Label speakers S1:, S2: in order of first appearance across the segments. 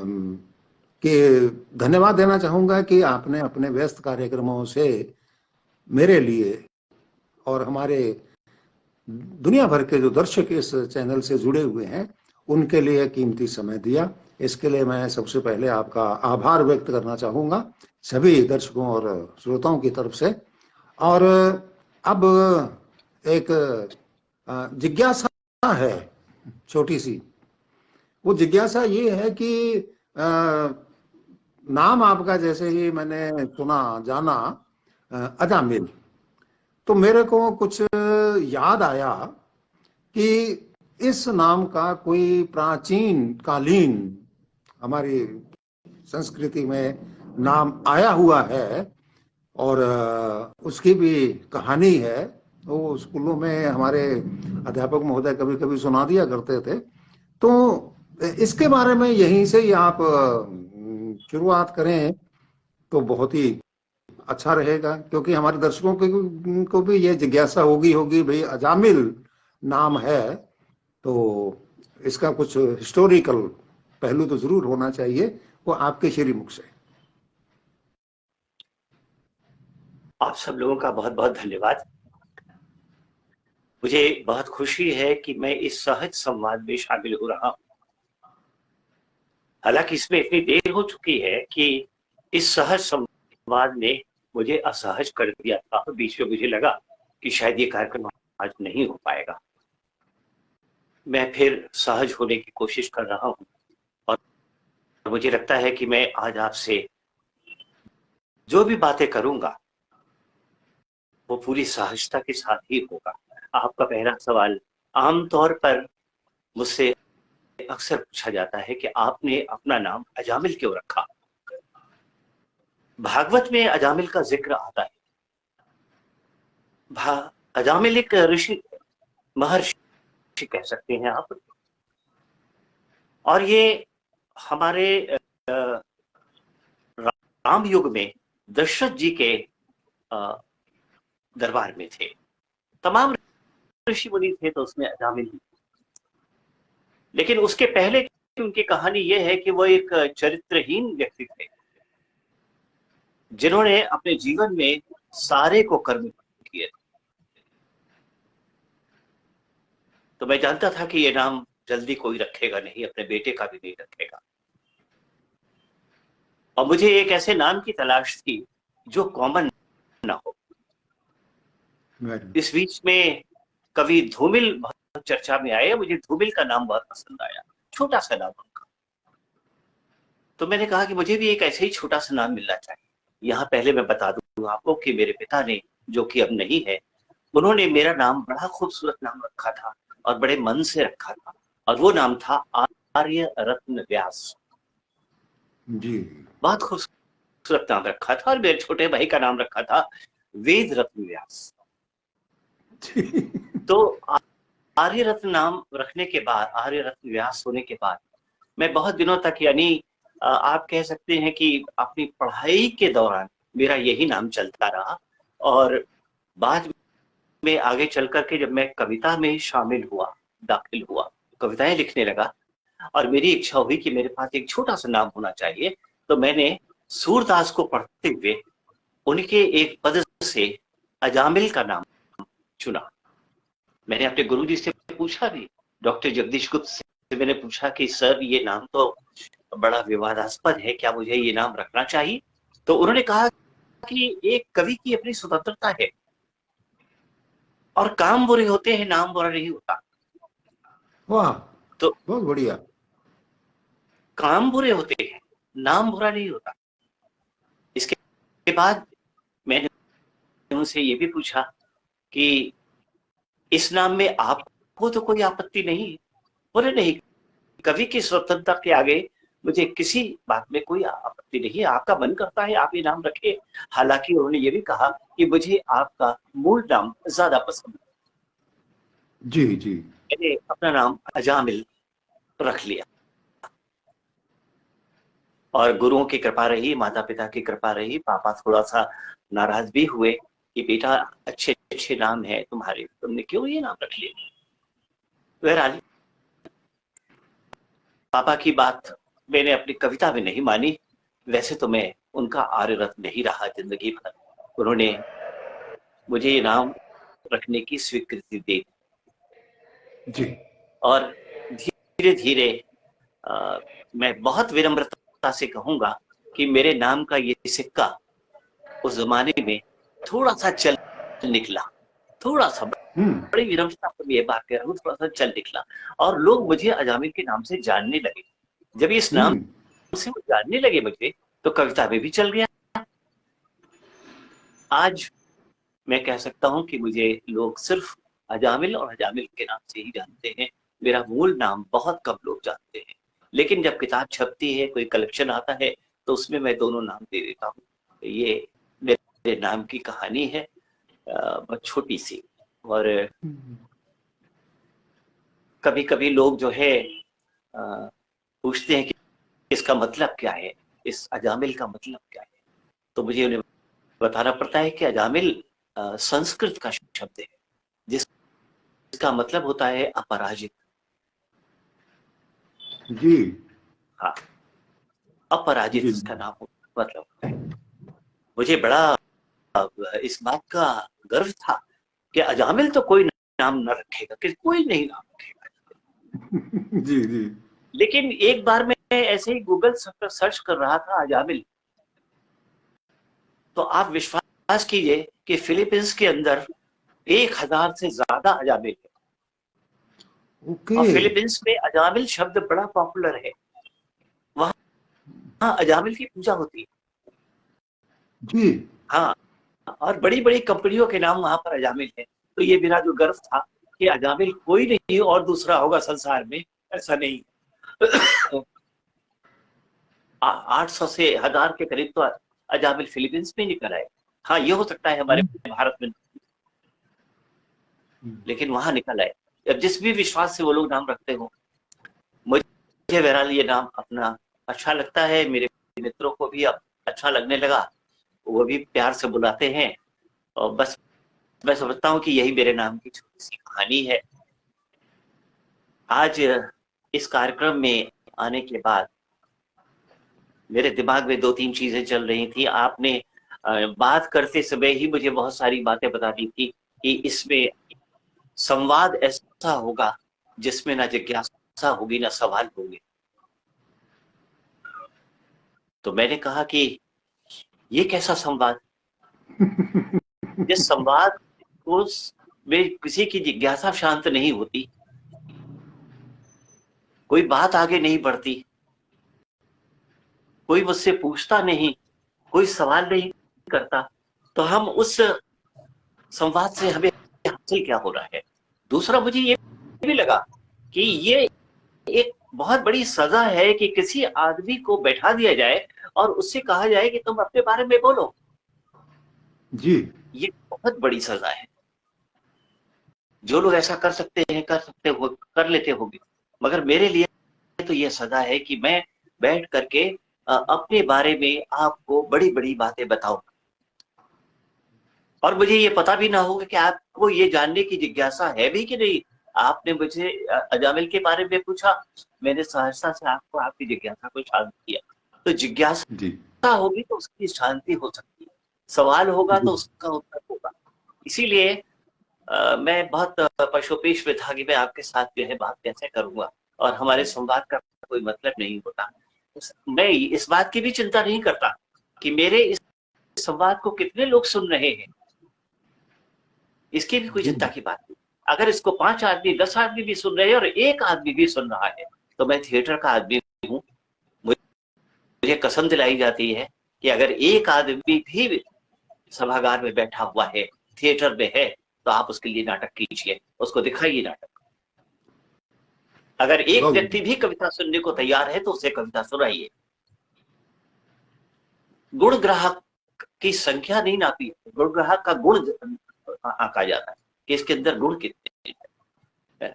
S1: कि धन्यवाद देना चाहूँगा कि आपने अपने व्यस्त कार्यक्रमों से मेरे लिए और हमारे दुनिया भर के जो दर्शक इस चैनल से जुड़े हुए हैं उनके लिए कीमती समय दिया। इसके लिए मैं सबसे पहले आपका आभार व्यक्त करना चाहूँगा सभी दर्शकों और श्रोताओं की तरफ से। और अब एक जिज्ञासा है छोटी सी। वो जिज्ञासा ये है कि नाम आपका जैसे ही मैंने सुना जाना अजामिल, तो मेरे को कुछ याद आया कि इस नाम का कोई प्राचीन कालीन हमारी संस्कृति में नाम आया हुआ है और उसकी भी कहानी है। वो स्कूलों में हमारे अध्यापक महोदय कभी कभी सुना दिया करते थे। तो इसके बारे में यहीं से ही आप शुरुआत करें तो बहुत ही अच्छा रहेगा, क्योंकि हमारे दर्शकों को भी ये जिज्ञासा होगी भाई अजामिल नाम है तो इसका कुछ हिस्टोरिकल पहलू तो जरूर होना चाहिए। वो आपके श्रीमुख से।
S2: आप सब लोगों का बहुत बहुत धन्यवाद। मुझे बहुत खुशी है कि मैं इस सहज संवाद में शामिल हो रहा हूं। हालांकि इसमें इतनी देर हो चुकी है कि इस सहज संवाद ने मुझे असहज कर दिया था। बीच में मुझे लगा कि शायद ये कार्यक्रम आज नहीं हो पाएगा। मैं फिर सहज होने की कोशिश कर रहा हूं और मुझे लगता है कि मैं आज आपसे जो भी बातें करूंगा वो पूरी सहजता के साथ ही होगा। आपका पहला सवाल आमतौर पर मुझसे अक्सर पूछा जाता है कि आपने अपना नाम अजामिल क्यों रखा। भागवत में अजामिल का जिक्र आता है। अजामिल एक ऋषि, महर्षि कह सकते हैं आप, और ये हमारे राम युग में दशरथ जी के दरबार में थे। तमाम ऋषि मुनि थे तो उसमें अजामिल ही। लेकिन उसके पहले की उनकी कहानी यह है कि वो एक चरित्रहीन व्यक्ति थे जिन्होंने अपने जीवन में सारे को कर्म किए। तो मैं जानता था कि ये नाम जल्दी कोई रखेगा नहीं, अपने बेटे का भी नहीं रखेगा, और मुझे एक ऐसे नाम की तलाश थी जो कॉमन ना हो। इस बीच में कवि धूमिल बहुत चर्चा में आए। मुझे धूमिल का नाम बहुत पसंद आया, छोटा सा नाम उनका। तो मैंने कहा कि मुझे भी एक ऐसे ही छोटा सा नाम मिलना चाहिए। यहाँ पहले मैं बता दूं आपको कि मेरे पिता ने, जो कि अब नहीं है, उन्होंने मेरा नाम बड़ा खूबसूरत नाम रखा था और बड़े मन से रखा था, और वो नाम था आर्य रत्न व्यास जी। बहुत खूबसूरत नाम रखा था। और मेरे छोटे भाई का नाम रखा था वेद रत्न व्यास। तो आर्य रत्न नाम रखने के बाद, आर्य रत्न व्यास होने के बाद, मैं बहुत दिनों तक, यानी आप कह सकते हैं कि अपनी पढ़ाई के दौरान मेरा यही नाम चलता रहा। और बाद में आगे चल करके जब मैं कविता में शामिल हुआ, दाखिल हुआ, कविताएं लिखने लगा, और मेरी इच्छा हुई कि मेरे पास एक छोटा सा नाम होना चाहिए, तो मैंने सूरदास को पढ़ते हुए उनके एक पद से अजामिल का नाम चुना। मैंने अपने गुरुजी से पूछा भी, डॉक्टर जगदीश गुप्त से मैंने पूछा कि सर ये नाम तो बड़ा विवादास्पद है, क्या मुझे ये नाम रखना चाहिए? तो उन्होंने कहा कि एक कवि की अपनी स्वतंत्रता है, और काम बुरे होते हैं, नाम बुरा नहीं होता।
S1: वाह,
S2: तो
S1: बहुत बढ़िया।
S2: काम बुरे होते हैं, नाम बुरा नहीं होता। इसके बाद मैंने उनसे ये भी पूछा कि इस नाम में आपको तो कोई आपत्ति नहीं? बोले नहीं, कवि की स्वतंत्रता के आगे मुझे किसी बात में कोई आपत्ति नहीं है, आपका मन करता है आप ये नाम रखें। हालांकि उन्होंने ये भी कहा कि मुझे आपका मूल नाम ज्यादा पसंद है।
S1: जी जी।
S2: मैंने अपना नाम अजामिल रख लिया, और गुरुओं की कृपा रही, माता पिता की कृपा रही। पापा थोड़ा सा नाराज भी हुए कि बेटा अच्छे अच्छे नाम है तुम्हारे, तुमने क्यों ये नाम रख लिया। बहरहाल पापा की बात मैंने अपनी कविता में नहीं मानी। वैसे तो मैं उनका आर्यरत्न नहीं रहा जिंदगी भर। उन्होंने मुझे ये नाम रखने की स्वीकृति दी
S1: जी।
S2: और धीरे धीरे मैं बहुत विनम्रता से कहूंगा कि मेरे नाम का ये सिक्का उस जमाने में थोड़ा सा चल निकला, थोड़ा सा, बड़ी विनम्रता से ये बात कह रहा हूँ, थोड़ा सा चल निकला और लोग मुझे अजामिल के नाम से जानने लगे। जब इस नाम से वो जानने लगे मुझे, तो कविता में भी चल गया। आज मैं कह सकता हूँ कि मुझे लोग सिर्फ अजामिल और अजामिल के नाम से ही जानते हैं। मेरा मूल नाम बहुत कम लोग जानते हैं, लेकिन जब किताब छपती है, कोई कलेक्शन आता है, तो उसमें मैं दोनों नाम दे देता हूँ। ये मेरे नाम की कहानी है, बहुत छोटी सी। और कभी कभी लोग जो है पूछते हैं कि इसका मतलब क्या है, इस अजामिल का मतलब क्या है, तो मुझे उन्हें बताना पड़ता है कि अजामिल संस्कृत का शब्द है जिसका मतलब होता है अपराजित।
S1: जी।
S2: हाँ, अपराजित
S1: जी।
S2: इसका नाम मतलब होता है। मुझे बड़ा इस बात का गर्व था कि अजामिल तो कोई नाम न रखेगा, कि कोई नहीं नाम रखेगा।
S1: जी जी।
S2: लेकिन एक बार मैं ऐसे ही गूगल पर सर्च कर रहा था अजामिल, तो आप विश्वास कीजिए कि फिलीपींस के अंदर 1000 से ज्यादा अजामिल है।
S1: ओके।
S2: और फिलीपींस में अजामिल शब्द बड़ा पॉपुलर है, वहां अजामिल की पूजा होती है।
S1: जी।
S2: हाँ, और बड़ी बड़ी कंपनियों के नाम वहां पर अजामिल है। तो ये मेरा जो गर्व था कि अजामिल कोई नहीं और दूसरा होगा संसार में, ऐसा नहीं। 800 से 1000 के करीब तो अजामिल फिलीपींस में निकल आए। हाँ, ये हो सकता है हमारे भारत में, लेकिन वहां निकल आए। अब जिस भी विश्वास से वो लोग नाम रखते हो, मुझे बहरहाल ये नाम अपना अच्छा लगता है। मेरे मित्रों को भी अब अच्छा लगने लगा, वो भी प्यार से बुलाते हैं। और बस मैं समझता हूँ कि यही मेरे नाम की छोटी सी कहानी है। आज इस कार्यक्रम में आने के बाद मेरे दिमाग में 2-3 चीजें चल रही थी। आपने बात करते समय ही मुझे बहुत सारी बातें बता दी थी कि इसमें संवाद ऐसा होगा जिसमें ना जिज्ञासा होगी ना सवाल होंगे। तो मैंने कहा कि ये कैसा संवाद, जिस संवाद को में किसी की जिज्ञासा शांत नहीं होती, कोई बात आगे नहीं बढ़ती, कोई मुझसे पूछता नहीं, कोई सवाल नहीं करता, तो हम उस संवाद से हमें हासिल क्या हो रहा है। दूसरा, मुझे ये भी लगा कि ये एक बहुत बड़ी सजा है कि किसी आदमी को बैठा दिया जाए और उससे कहा जाए कि तुम अपने बारे में बोलो।
S1: जी।
S2: ये बहुत बड़ी सजा है। जो लोग ऐसा कर सकते हैं, कर लेते होंगे, मगर मेरे लिए तो ये सजा है कि मैं बैठ करके अपने बारे में आपको बड़ी बड़ी बातें बताऊं, और मुझे ये पता भी ना होगा कि आपको ये जानने की जिज्ञासा है भी कि नहीं। आपने मुझे अजामिल के बारे में पूछा, मैंने सहजता से आपको आपकी जिज्ञासा को शांत किया। तो
S1: जी।
S2: जिज्ञासा होगी तो उसकी शांति हो सकती है, सवाल होगा
S1: जी।
S2: तो उसका उत्तर होगा। इसीलिए मैं बहुत पशुपेश में था कि मैं आपके साथ जो है बात कैसे करूंगा, और हमारे संवाद का कोई मतलब नहीं होता। मैं इस बात की भी चिंता नहीं करता कि मेरे इस संवाद को कितने लोग सुन रहे हैं, इसकी भी कोई
S1: जी।
S2: चिंता की बात नहीं। अगर इसको 5 आदमी 10 आदमी भी सुन रहे हैं और एक आदमी भी सुन रहा है, तो मैं थिएटर का आदमी हूँ। मुझे कसम दिलाई जाती है कि अगर एक आदमी भी सभागार में बैठा हुआ है, थिएटर में है, तो आप उसके लिए नाटक कीजिए, उसको दिखाइए नाटक। अगर एक व्यक्ति भी कविता सुनने को तैयार है तो उसे कविता सुनाइए। गुण ग्राहक की संख्या नहीं नापी, गुण ग्राहक का गुण आंका जाता है कि इसके अंदर गुण कितने हैं।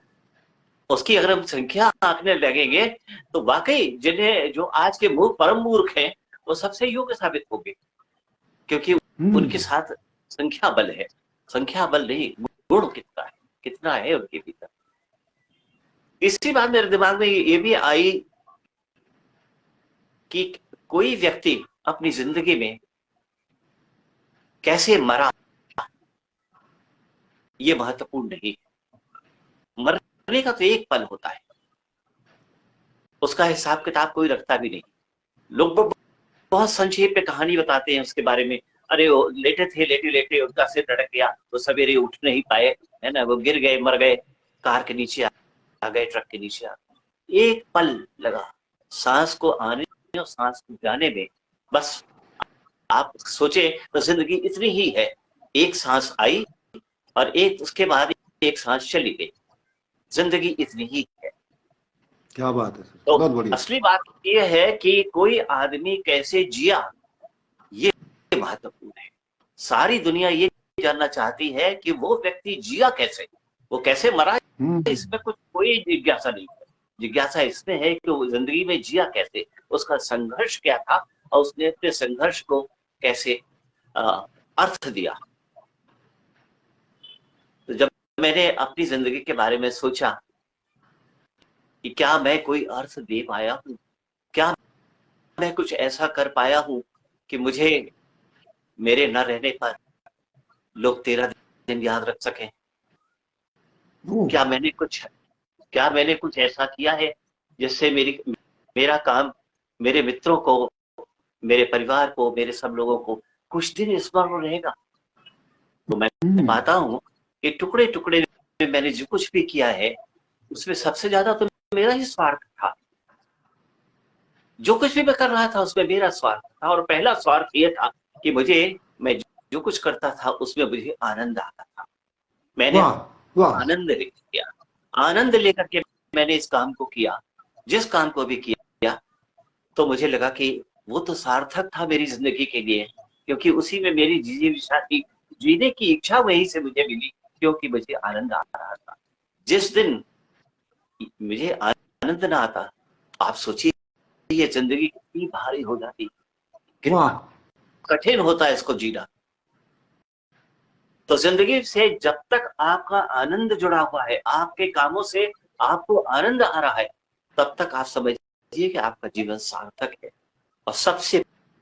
S2: उसकी अगर हम संख्या आंकने लगेंगे तो वाकई जिन्हें जो आज के परम मूर्ख हैं वो सबसे योग्य साबित होंगे, क्योंकि उनके साथ संख्या बल है। संख्या बल नहीं, गुण कितना है उनके भीतर। इसी बात मेरे दिमाग में ये भी आई कि कोई व्यक्ति अपनी जिंदगी में कैसे मरा ये महत्वपूर्ण नहीं है। मरने का तो एक पल होता है, उसका हिसाब किताब कोई रखता भी नहीं। लोग बहुत संक्षेप में कहानी बताते हैं उसके बारे में, अरे वो लेटे थे, लेटे लेटे उनका सिर लटक गया, वो सवेरे उठ नहीं पाए, है ना, वो गिर गए, मर गए, कार के नीचे आ गए, ट्रक के नीचे आ गए। एक पल लगा सांस को आने और सांस को जाने में। बस आप सोचे तो जिंदगी इतनी ही है, एक सांस आई और एक उसके बाद एक सांस चली गई, जिंदगी इतनी ही है।
S1: क्या बात है सर,
S2: तो
S1: बहुत बढ़िया।
S2: असली बात यह है कि कोई आदमी कैसे जिया, ये महत्वपूर्ण है। सारी दुनिया ये जानना चाहती है कि वो व्यक्ति जिया कैसे, वो कैसे मरा, इसमें कुछ कोई जिज्ञासा नहीं है। जिज्ञासा इसमें है कि वो जिंदगी में जिया कैसे, उसका संघर्ष क्या था और उसने अपने संघर्ष को कैसे अर्थ दिया। तो जब मैंने अपनी जिंदगी के बारे में सोचा कि क्या मैं कोई अर्थ दे पाया हूँ, क्या मैं कुछ ऐसा कर पाया हूँ कि मुझे मेरे न रहने पर लोग 13 दिन याद रख सकें। क्या मैंने कुछ ऐसा किया है जिससे मेरा काम मेरे मित्रों को, मेरे परिवार को, मेरे सब लोगों को कुछ दिन स्मरण रहेगा। तो मैं पाता हूँ कि टुकड़े टुकड़े में मैंने जो कुछ भी किया है उसमें सबसे ज्यादा तो मेरा ही स्वार्थ था। जो कुछ भी मैं कर रहा था उसमें मेरा स्वार्थ था, और पहला स्वार्थ ये था कि मैं जो कुछ करता था उसमें मुझे आनंद आता था। मैंने आनंद लिया, आनंद लेकर के मैंने इस काम को किया, जिस काम को भी किया, तो मुझे लगा कि वो तो सार्थक था मेरी जिंदगी के लिए, क्योंकि उसी में मेरी जीने की इच्छा वहीं से मुझे मिली, क्योंकि मुझे आनंद आ रहा था। जिस दिन मुझे आनंद ना आता, आप सोचिए ये जिंदगी कितनी भारी हो जाती, कितना कठिन होता है इसको जीना। तो जिंदगी से जब तक आपका आनंद जुड़ा हुआ है, आपके कामों से आपको आनंद आ रहा है, तब तक आप समझिए कि आपका जीवन सार्थक है। और सबसे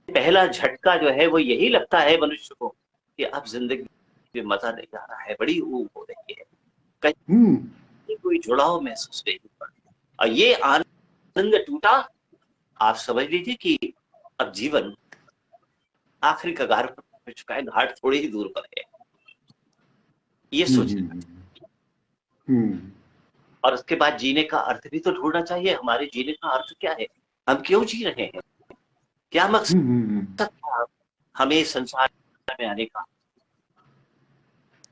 S2: पहला झटका जो है वो यही लगता है मनुष्य को कि अब जिंदगी में मजा नहीं आ रहा है, बड़ी ऊब हो रही है, कहीं कोई जुड़ाव महसूस नहीं होता। और ये आनंद टूटा, आप समझ लीजिए कि अब जीवन आखिरी कगार पर चुका है, घाट थोड़ी ही दूर पर है, ये सोचना। और उसके बाद जीने का अर्थ भी तो ढूंढना चाहिए। हमारे जीने का अर्थ क्या है, हम क्यों जी रहे हैं, क्या मकसद था हमें संसार में आने का।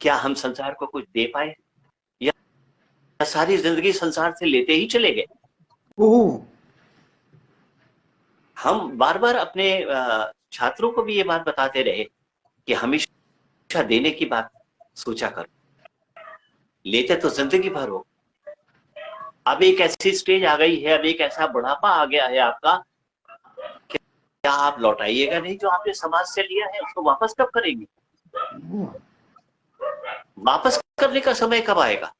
S2: क्या हम संसार को कुछ दे पाए, या सारी जिंदगी संसार से लेते ही चले गए। हम बार बार अपने छात्रों को भी ये बात बताते रहे कि हमेशा देने की बात सोचा करो, लेते तो जिंदगी भर हो। अब एक ऐसी स्टेज आ गई है, अब एक ऐसा बुढ़ापा आ गया है आपका, क्या आप लौटाइएगा नहीं जो आपने समाज से लिया है, उसको वापस कब करेंगे। वापस करने का समय कब आएगा।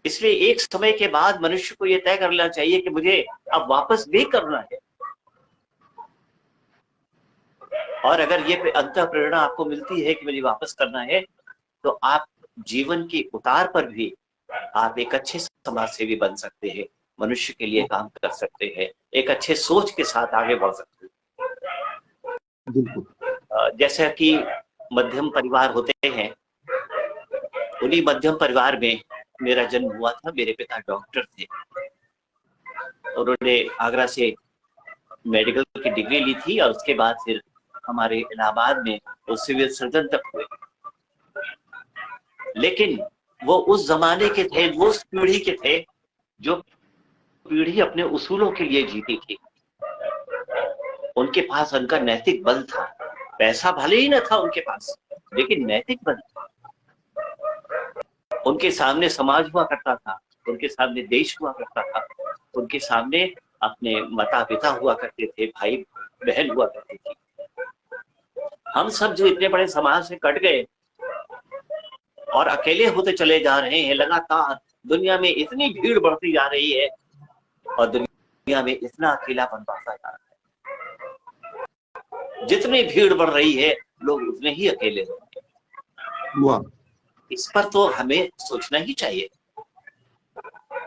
S2: इसलिए एक समय के बाद मनुष्य को यह तय कर लेना चाहिए कि मुझे अब वापस भी करना है। और अगर ये अंतः प्रेरणा आपको मिलती है कि मुझे वापस करना है, तो आप जीवन की उतार पर भी आप एक अच्छे समाज सेवी बन सकते हैं, मनुष्य के लिए काम कर सकते हैं, एक अच्छे सोच के साथ आगे बढ़ सकते हैं। बिल्कुल। जैसा कि मध्यम परिवार होते हैं, उन्हीं मध्यम परिवार में मेरा जन्म हुआ था। मेरे पिता डॉक्टर थे, उन्होंने आगरा से मेडिकल की डिग्री ली थी और उसके बाद फिर हमारे इलाहाबाद में वो सिविल सर्जन तक हुए। लेकिन वो उस जमाने के थे, वो उस पीढ़ी के थे जो पीढ़ी अपने उसूलों के लिए जीती थी। उनके पास उनका नैतिक बल था, पैसा भले ही न था उनके पास, लेकिन नैतिक बल था। उनके सामने समाज हुआ करता था, उनके सामने देश हुआ करता था, उनके सामने अपने माता पिता हुआ करते थे, भाई बहन हुआ करते थे। हम सब जो इतने बड़े समाज से कट गए और अकेले होते चले जा रहे हैं, लगातार दुनिया में इतनी भीड़ बढ़ती जा रही है और दुनिया में इतना अकेलापन बढ़ता जा रहा है। जितनी भीड़ बढ़ रही है लोग उतने ही अकेले होंगे।
S1: वाह,
S2: इस पर तो हमें सोचना ही चाहिए।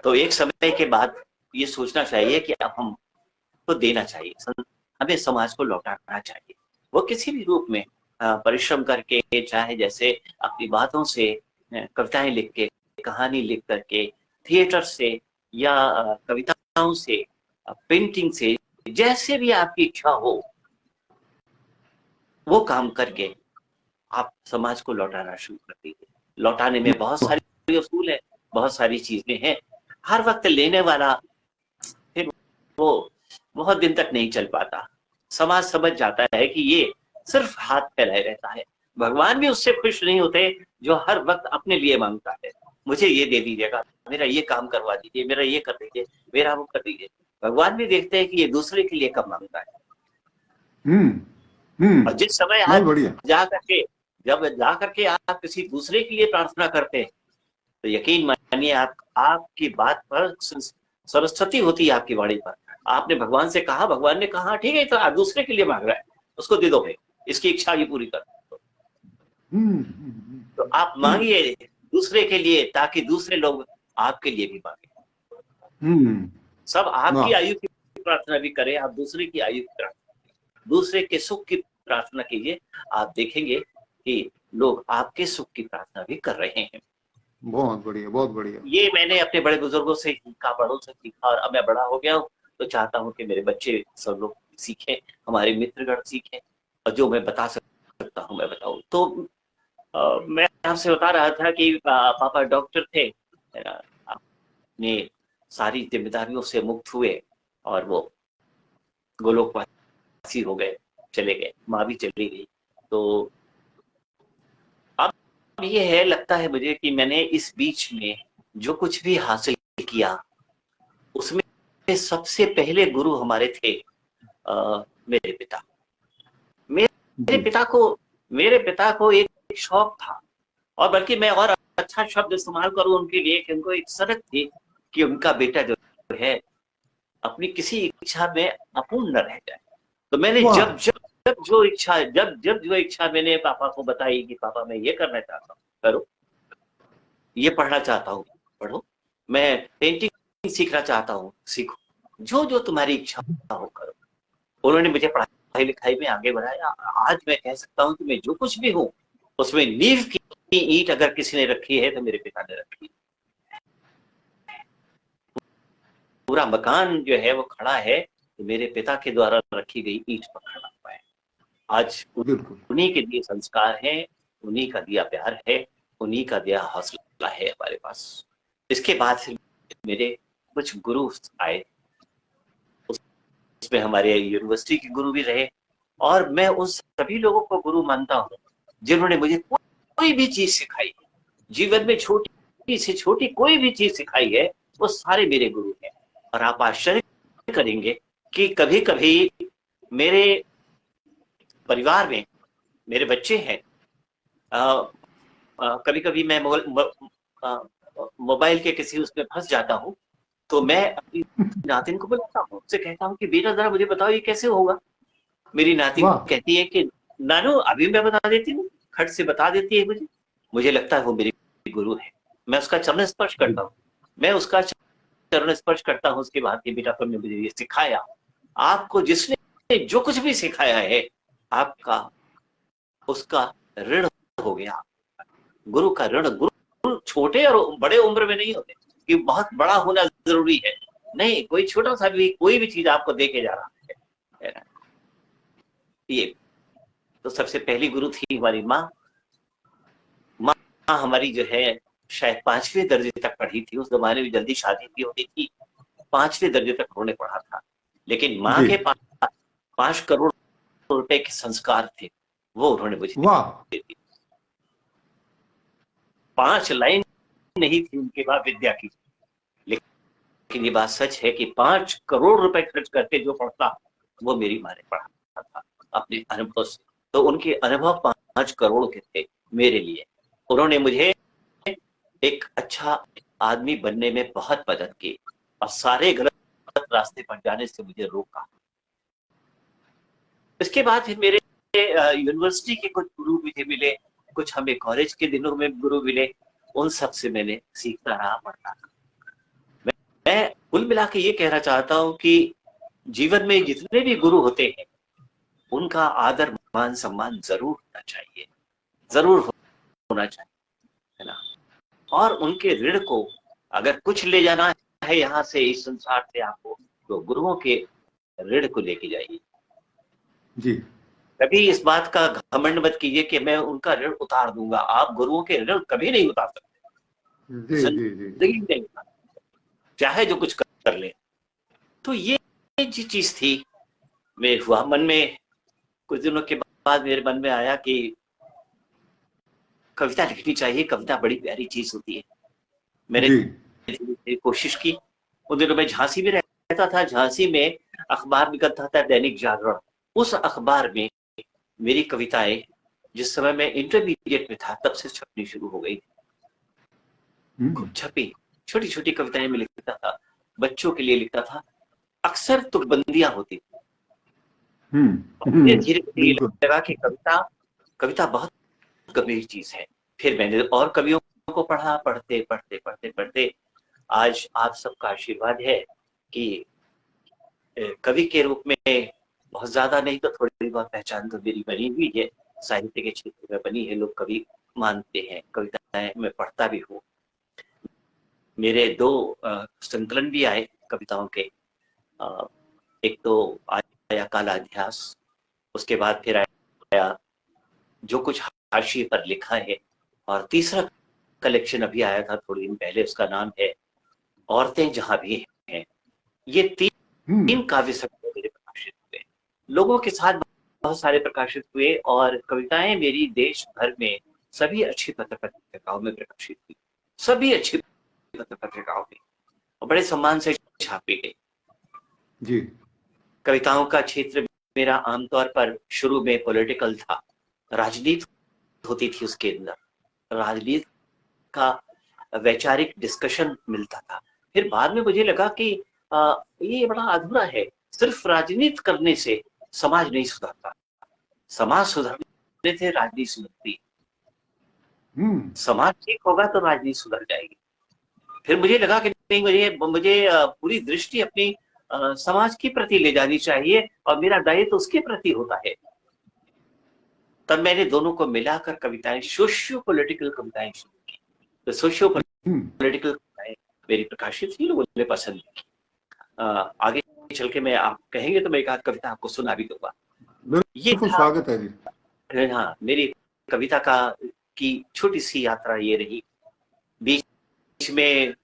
S2: तो एक समय के बाद ये सोचना चाहिए कि अब हमको देना चाहिए, हमें समाज को लौटाना चाहिए। वो किसी भी रूप में परिश्रम करके, चाहे जैसे अपनी बातों से, कविताएं लिख के, कहानी लिख करके, थिएटर से, या कविताओं से, पेंटिंग से, जैसे भी आपकी इच्छा हो वो काम करके आप समाज को लौटाना शुरू कर दीजिए। लौटाने में बहुत सारी उसूल है, बहुत सारी चीजें हैं। हर वक्त लेने वाला फिर वो बहुत दिन तक नहीं चल पाता। समाज समझ जाता है कि ये सिर्फ हाथ फैलाए रहता है। भगवान भी उससे खुश नहीं होते जो हर वक्त अपने लिए मांगता है, मुझे ये दे दीजिएगा, मेरा ये काम करवा दीजिए, मेरा ये कर दीजिए, मेरा वो कर दीजिए। भगवान भी देखते हैं कि ये दूसरे के लिए कब मांगता है। और जिस समय
S1: बहुत
S2: आप
S1: बढ़िया।
S2: जा करके आप किसी दूसरे के लिए प्रार्थना करते हैं, तो यकीन मानिए आपकी बात पर सरस्वती होती है, आपकी वाणी पर। आपने भगवान से कहा, भगवान ने कहा ठीक है, तो आप दूसरे के लिए मांग रहा है, उसको दे दो भाई, इसकी इच्छा ही पूरी कर दो। तो आप मांगिए दूसरे के लिए, ताकि दूसरे लोग आपके लिए भी मांगे। सब आपकी आयु की प्रार्थना भी करें, आप दूसरे की आयु की प्रार्थना, दूसरे के सुख की प्रार्थना कीजिए। आप देखेंगे कि लोग आपके सुख की प्रार्थना भी कर रहे हैं।
S1: बहुत बढ़िया, बहुत बढ़िया।
S2: ये मैंने अपने बड़े बुजुर्गों से सीखा, बड़ों से सीखा, और अब मैं बड़ा हो गया हूँ तो चाहता हूँ कि मेरे बच्चे सब लोग सीखें, हमारे मित्रगण सीखें, और जो मैं बता सकता हूँ मैं बताऊँ। तो मैं आपसे बता रहा था कि पापा डॉक्टर थे, अपने सारी जिम्मेदारियों से मुक्त हुए और वो गोलोकवासी हो गए, चले गए, माँ भी चली गई। तो अब ये है, लगता है मुझे कि मैंने इस बीच में जो कुछ भी हासिल किया उसमें सबसे पहले गुरु हमारे थे मेरे पिता। मेरे पिता को एक शौक था, और बल्कि मैं और अच्छा शब्द इस्तेमाल करूं उनके लिए, कि उनको एक सनक थी कि उनका बेटा जो है अपनी किसी इच्छा में अपूर्ण न रह जाए। तो मैंने जब जो इच्छा मैंने पापा को बताई कि पापा मैं ये करना चाहता हूँ, करो, ये पढ़ना चाहता हूँ, पढ़ो, मैं पेंटिंग सीखना चाहता हूँ, सीखो, जो जो तुम्हारी इच्छा हो करो। उन्होंने मुझे पढ़ाई लिखाई में आगे बढ़ाया। आज मैं कह सकता हूँ कि मैं जो कुछ भी हूँ उसमें नींव की ईंट अगर किसी ने रखी है तो मेरे पिता ने रखी। पूरा मकान जो है वो खड़ा है तो मेरे पिता के द्वारा रखी गई ईंट पर खड़ा हुआ है। आज उन्हीं के दिए संस्कार हैं, उन्हीं का दिया प्यार है, उन्हीं का दिया हौसला है हमारे पास। इसके बाद फिर मेरे कुछ गुरु आए, उसमें हमारे यूनिवर्सिटी के गुरु भी रहे, और मैं उन सभी लोगों को गुरु मानता हूँ जिन्होंने मुझे कोई भी चीज सिखाई है, जीवन में छोटी से छोटी कोई भी चीज सिखाई है, वो सारे मेरे गुरु हैं। और आप आश्चर्य करेंगे कि कभी कभी मेरे परिवार में मेरे बच्चे हैं, कभी कभी मैं मोबाइल के किसी उसमें फंस जाता हूँ, तो मैं अपनी नातिन को बुलाता हूँ, उससे कहता हूँ कि बेटा जरा मुझे बताओ ये कैसे होगा। मेरी नातिन कहती है कि नानू अभी मैं बता देती हूँ, खट से बता देती है मुझे। मुझे लगता है वो मेरी गुरु है। मैं उसका चरण स्पर्श करता हूँ, उसके बाद कि बेटा तुमने मुझे ये सिखाया, आपको जिसने जो कुछ भी सिखाया है आपका उसका ऋण हो गया। गुरु का ऋण, गुरु छोटे और बड़े उम्र में नहीं होते कि बहुत बड़ा होना जरूरी है, नहीं, कोई छोटा सा भी कोई भी चीज आपको दे के जा रहा है। ये तो सबसे पहली गुरु थी हमारी माँ। माँ हमारी जो है शायद 5वें दर्जे तक पढ़ी थी, उस जमाने में जल्दी शादी भी होती थी, 5वें दर्जे तक उन्होंने पढ़ा था, लेकिन माँ के पास 5 करोड़ रुपए के संस्कार थे, वो उन्होंने मुझे दे दिए। 5 लाइन नहीं थी उनके पास विद्या की, लेकिन ये बात सच है कि 5 करोड़ रुपए खर्च करके जो पढ़ता वो मेरी माँ ने पढ़ा था अपने अनुभव से। तो उनके अनुभव 5 करोड़ के थे मेरे लिए। उन्होंने मुझे एक अच्छा आदमी बनने में बहुत मदद की और सारे गलत रास्ते पर जाने से मुझे रोका। इसके बाद फिर मेरे यूनिवर्सिटी के कुछ गुरु मुझे मिले, कुछ हमें कॉलेज के दिनों में गुरु मिले, उन सब से मैंने सीखता रहा, पढ़ता रहा। मैं कुल मिला के ये कहना चाहता हूँ कि जीवन में जितने भी गुरु होते हैं उनका आदर मान सम्मान जरूर होना चाहिए, जरूर होना चाहिए, है ना। और उनके ऋण को अगर कुछ ले जाना है यहाँ से, इस संसार से आपको, तो गुरुओं के ऋण को लेके जाइए
S1: जी।
S2: कभी इस बात का घमंड मत कीजिए कि मैं उनका ऋण उतार दूंगा। आप गुरुओं के ऋण कभी नहीं उतार सकते,
S1: जी जी जी
S2: जिंदगी में नहीं उतार सकते, चाहे जो कुछ कर ले। तो ये जी चीज थी, मैं हुआ मन में, कुछ दिनों के बाद मेरे मन में आया कि कविता लिखनी चाहिए, कविता बड़ी प्यारी चीज होती है। मैंने कोशिश की। उन दिनों में झांसी में रहता था, झांसी में अखबार निकलता था दैनिक जागरण। उस अखबार में मेरी कविताएं जिस समय मैं इंटरमीडिएट में था तब से छपनी शुरू हो गई। खूब छपी, छोटी छोटी कविताएं मैं लिखता था, बच्चों के लिए लिखता था, अक्सर तुकबंदियां होती थी। धीरे धीरे लगा कि कविता बहुत गंभीर चीज है। फिर मैंने और कवियों को पढ़ा, पढ़ते पढ़ते पढ़ते पढ़ते आज आप सबका आशीर्वाद है कि कवि के रूप में बहुत ज्यादा नहीं तो थोड़ी बहुत पहचान तो मेरी बनी हुई है, साहित्य के क्षेत्र में बनी है, लोग कवि मानते हैं, कविताएं मैं पढ़ता भी हूँ। मेरे 2 संकलन भी आए कविताओं के। एक तो आया काला अध्यास, उसके बाद फिर आया जो कुछ हाशिए पर लिखा है, और तीसरा कलेक्शन अभी आया था थोड़े दिन पहले, उसका नाम है औरतें जहां भी हैं। ये 3 काव्य संग्रह मेरे प्रकाशित हुए, लोगों के साथ बहुत सारे प्रकाशित हुए, और कविताएं मेरी देश भर में सभी अच्छी पत्र पत्रिकाओं में प्रकाशित हुई, सभी अच्छी पत्र पत्रिकाओं में, और बड़े सम्मान से छापी गई।
S1: जी।
S2: कविताओं का क्षेत्र मेरा आमतौर पर शुरू में पॉलिटिकल था, राजनीति होती थी उसके अंदर, राजनीति का वैचारिक डिस्कशन मिलता था। फिर बाद में मुझे लगा कि ये बड़ा अधूरा है, सिर्फ राजनीति करने से समाज नहीं सुधरता, समाज सुधरने से राजनीति सुधरती, समाज ठीक होगा तो राजनीति सुधर जाएगी। फिर मुझे लगा कि नहीं, मुझे पूरी दृष्टि अपनी समाज के प्रति ले जानी चाहिए, और मेरा दायित्व तो उसके प्रति होता है। तब मैंने दोनों को मिलाकर कविताएं, सोशियो पॉलिटिकल कविताएं शुरू की। तो सोशियो पॉलिटिकल कविताएं मेरी प्रकाशित थी, लोगों ने पसंद की। आगे चल के मैं, आप कहेंगे तो मैं एक आध कविता आपको सुना भी दूंगा। ये
S1: स्वागत है जी।
S2: हाँ, मेरी कविता की छोटी सी यात्रा ये रही। बीच में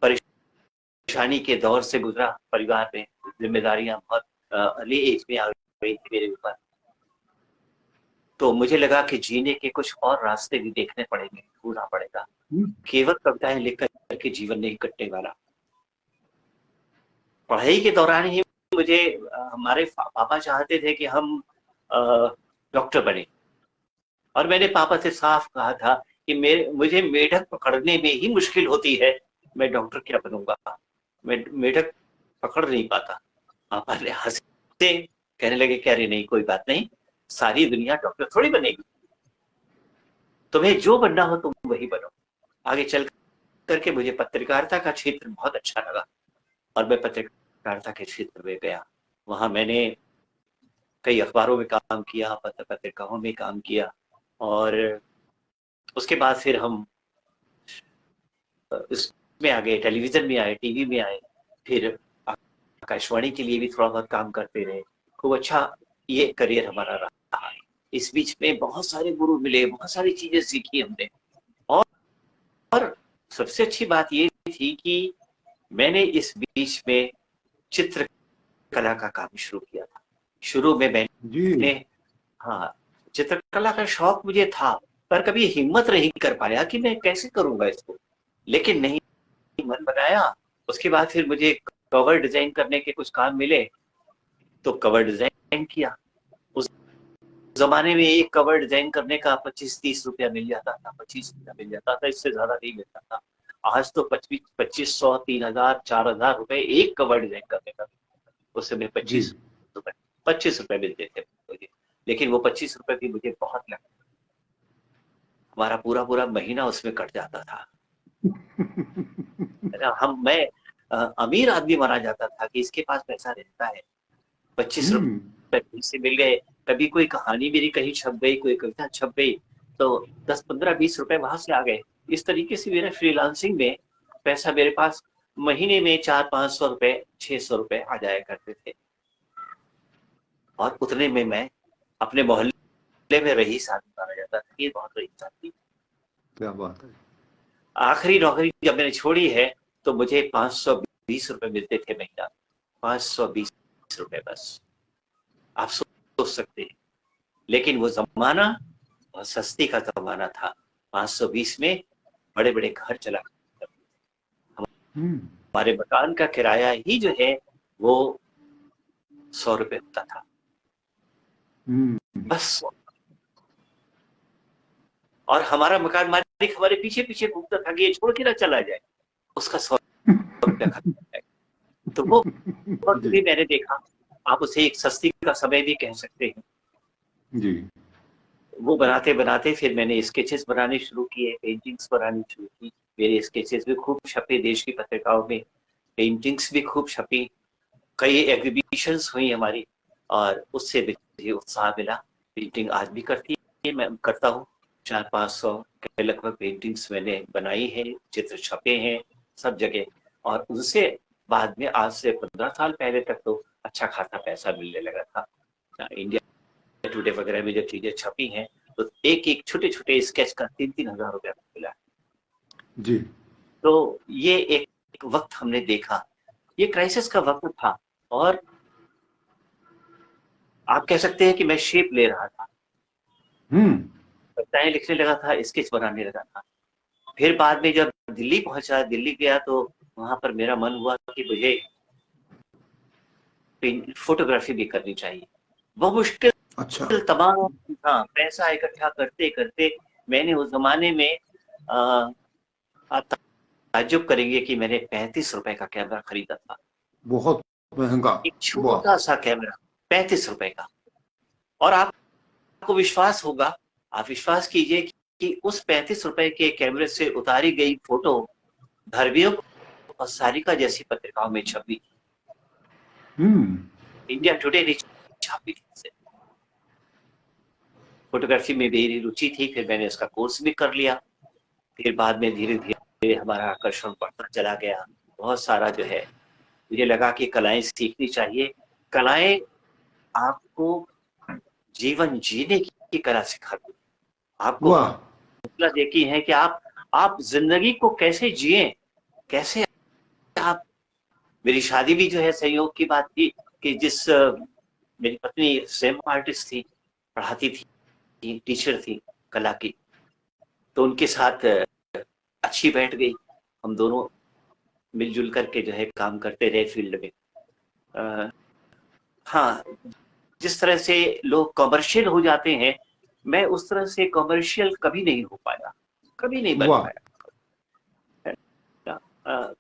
S2: परेशानी के दौर से गुजरा, परिवार में जिम्मेदारियां बहुत अर्ली एज में आ गई थी मेरे ऊपर, तो मुझे लगा कि जीने के कुछ और रास्ते भी देखने पड़ेंगे, ढूंढना पड़ेगा, केवल कविताएं लिख करके जीवन नहीं कटने वाला। पढ़ाई के दौरान ही मुझे हमारे पापा चाहते थे कि हम डॉक्टर बने, और मैंने पापा से साफ कहा था कि मुझे मेढक पकड़ने में ही मुश्किल होती है, मैं डॉक्टर क्या बनूंगा, मैं मेढक पकड़ नहीं पाता। पापा ने हंसे, कहने लगे कह रहे नहीं कोई बात नहीं, सारी दुनिया डॉक्टर थोड़ी बनेगी, तुम्हें जो बनना हो तुम वही बनो। आगे चल करके मुझे पत्रकारिता का क्षेत्र बहुत अच्छा लगा, और मैं पत्रकारिता के क्षेत्र में गया। वहां मैंने कई अखबारों में काम किया, पत्र पत्रिकाओं में काम किया, और उसके बाद फिर हम इसमें आ गए, टेलीविजन में आए, टीवी में आए, फिर आकाशवाणी के लिए भी थोड़ा बहुत काम करते रहे। खूब अच्छा ये करियर हमारा रहा है। इस बीच में बहुत सारे गुरु मिले, बहुत सारी चीजें सीखी हमने, और सबसे अच्छी बात ये थी कि मैंने इस बीच में चित्रकला का काम शुरू किया था। शुरू में मैंने, हाँ, चित्रकला का शौक मुझे था, पर कभी हिम्मत नहीं कर पाया कि मैं कैसे करूंगा इसको, लेकिन नहीं, मन बनाया। उसके बाद फिर मुझे कवर डिजाइन करने के कुछ काम मिले, तो कवर डिजाइन किया। उस जमाने में एक कवर डिजाइन करने का 25-30 रुपया मिल जाता था, 25 रुपया मिल जाता था, इससे ज्यादा नहीं मिलता था। आज तो 2500, 3000, 4000 रुपए एक कवर डिजाइन करने का। उस समय 25 रुपए मिलते थे मुझे। लेकिन वो 25 रुपए भी मुझे बहुत लगा। हमारा पूरा पूरा महीना उसमें कट जाता था। है ना, मैं अमीर आदमी माना जाता था कि इसके पास पैसा रहता है। 25 रुपए से मिल गए, कभी कोई कहानी मेरी कहीं छप गई, कोई कविता छप गई, तो 10, 15, 20 रुपए वहां से आ गए। इस तरीके से मेरा फ्रीलांसिंग में पैसा मेरे पास महीने में 400-500 रुपए, 600 रुपए आ जाया करते थे। और उतने में मैं अपने मोहल्ले में रईस आदमी माना जाता था। ये बहुत रईस आदमी।
S1: क्या बात है।
S2: आखिरी नौकरी जब मैंने छोड़ी है तो मुझे 520 रुपए मिलते थे महीना। 520 रुपए बस। आप सोच सकते हैं, लेकिन वो जमाना बहुत सस्ती का जमाना था। 520 में बड़े बड़े घर चला करते थे। हमारे मकान का किराया ही जो है वो 100 रुपए होता था, बस। और हमारा मकान मालिक हमारे पीछे पीछे घूमता था कि ये छोड़ के ना चला जाए, उसका 100 रुपया खत्म हो जाएगा। तो वो वक्त भी मैंने देखा। आप उसे एक सस्ती का समय भी कह सकते हैं
S1: जी।
S2: वो बनाते बनाते फिर मैंने स्केचेस बनाने शुरू किए, पेंटिंग्स बनानी शुरू की। मेरे स्केचेस भी खूब छपे देश की पत्रिकाओं में, पेंटिंग्स भी खूब छपी, कई एग्जीबिशंस हुई हमारी, और उससे मुझे उत्साह मिला। पेंटिंग आज भी करती है, मैं करता हूँ। 400-500 के लगभग पेंटिंग्स मैंने बनाई है, चित्र छपे हैं सब जगह। और उनसे बाद में आज से 15 साल पहले तक तो अच्छा खासा पैसा मिलने लगा था। इंडिया टुडे वगैरह में जो चीजें छपी हैं, तो एक एक छोटे छोटे स्केच का 3-3 हजार रुपया मिला
S1: जी।
S2: तो ये एक वक्त हमने देखा, ये क्राइसिस का वक्त था। और आप कह सकते हैं कि मैं शेप ले रहा था, कविताएं लिखने लगा था, स्केच बनाने लगा था। फिर बाद में जब दिल्ली पहुंचा, दिल्ली गया, तो वहां पर मेरा मन हुआ कि मुझे फोटोग्राफी भी करनी चाहिए। वो मुश्किल
S1: अच्छा।
S2: तमाम, हाँ, पैसा इकट्ठा करते करते मैंने उस जमाने में आप ताज्जुब करेंगे कि मैंने 35 रुपए का कैमरा खरीदा था।
S1: बहुत महंगा।
S2: एक
S1: वाह।
S2: छोटा सा कैमरा, 35 रुपए का। और आपको विश्वास होगा, आप विश्वास कीजिए कि उस 35 रुपए के कैमरे से उतारी गई फोटो धर्मियों और सारिका जैसी पत्रिकाओं में छपी, इंडिया टुडे ने छापी थी। फोटोग्राफी में मेरी रुचि थी, फिर मैंने इसका कोर्स भी कर लिया। फिर बाद में धीरे धीरे हमारा आकर्षण बढ़ता चला गया। बहुत सारा जो है, मुझे लगा कि कलाएं सीखनी चाहिए। कलाएं आपको जीवन जीने की कला सिखाती, आपको
S1: वाह।
S2: हौसला देती है कि आप जिंदगी को कैसे जिए, कैसे आप। मेरी शादी भी जो है संयोग की बात थी कि मेरी पत्नी स्वयं आर्टिस्ट थी, पढ़ाती थी, टीचर थी कला की, तो उनके साथ अच्छी बैठ गई। हम दोनों मिलजुल करके जो है काम करते रहे फील्ड में। हाँ, जिस तरह से लोग कमर्शियल हो जाते हैं, मैं उस तरह से कमर्शियल कभी नहीं हो पाया, कभी नहीं बन
S1: वाह।
S2: पाया।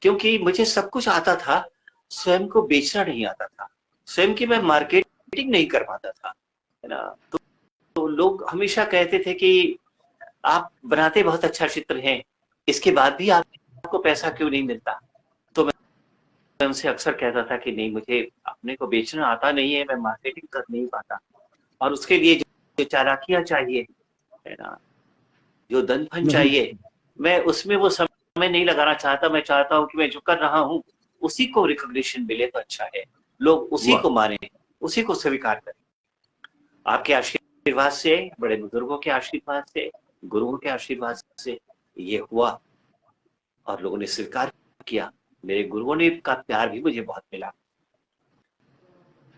S2: क्योंकि मुझे सब कुछ आता था, स्वयं को बेचना नहीं आता था, स्वयं की मैं मार्केटिंग नहीं कर पाता था, है ना। तो लोग हमेशा कहते थे कि आप बनाते बहुत अच्छा चित्र हैं, इसके बाद भी आपको पैसा क्यों नहीं मिलता। तो मैं उनसे अक्सर कहता था कि नहीं, मुझे अपने को बेचना आता नहीं है, मैं मार्केटिंग कर नहीं पाता, और उसके लिए जो चालाकियां चाहिए, है ना, जो धन फन
S1: नहीं।
S2: चाहिए, मैं उसमें वो समय नहीं लगाना चाहता। मैं चाहता हूँ कि मैं जो कर रहा हूँ उसी को रिकॉग्निशन मिले तो अच्छा है, लोग उसी
S1: वाह।
S2: को माने, उसी को स्वीकार करें। आपके आशीर्वाद से, बड़े बुजुर्गों के आशीर्वाद से, गुरुओं के आशीर्वाद से ये हुआ, और लोगों ने स्वीकार किया। मेरे गुरुओं ने का प्यार भी मुझे बहुत मिला।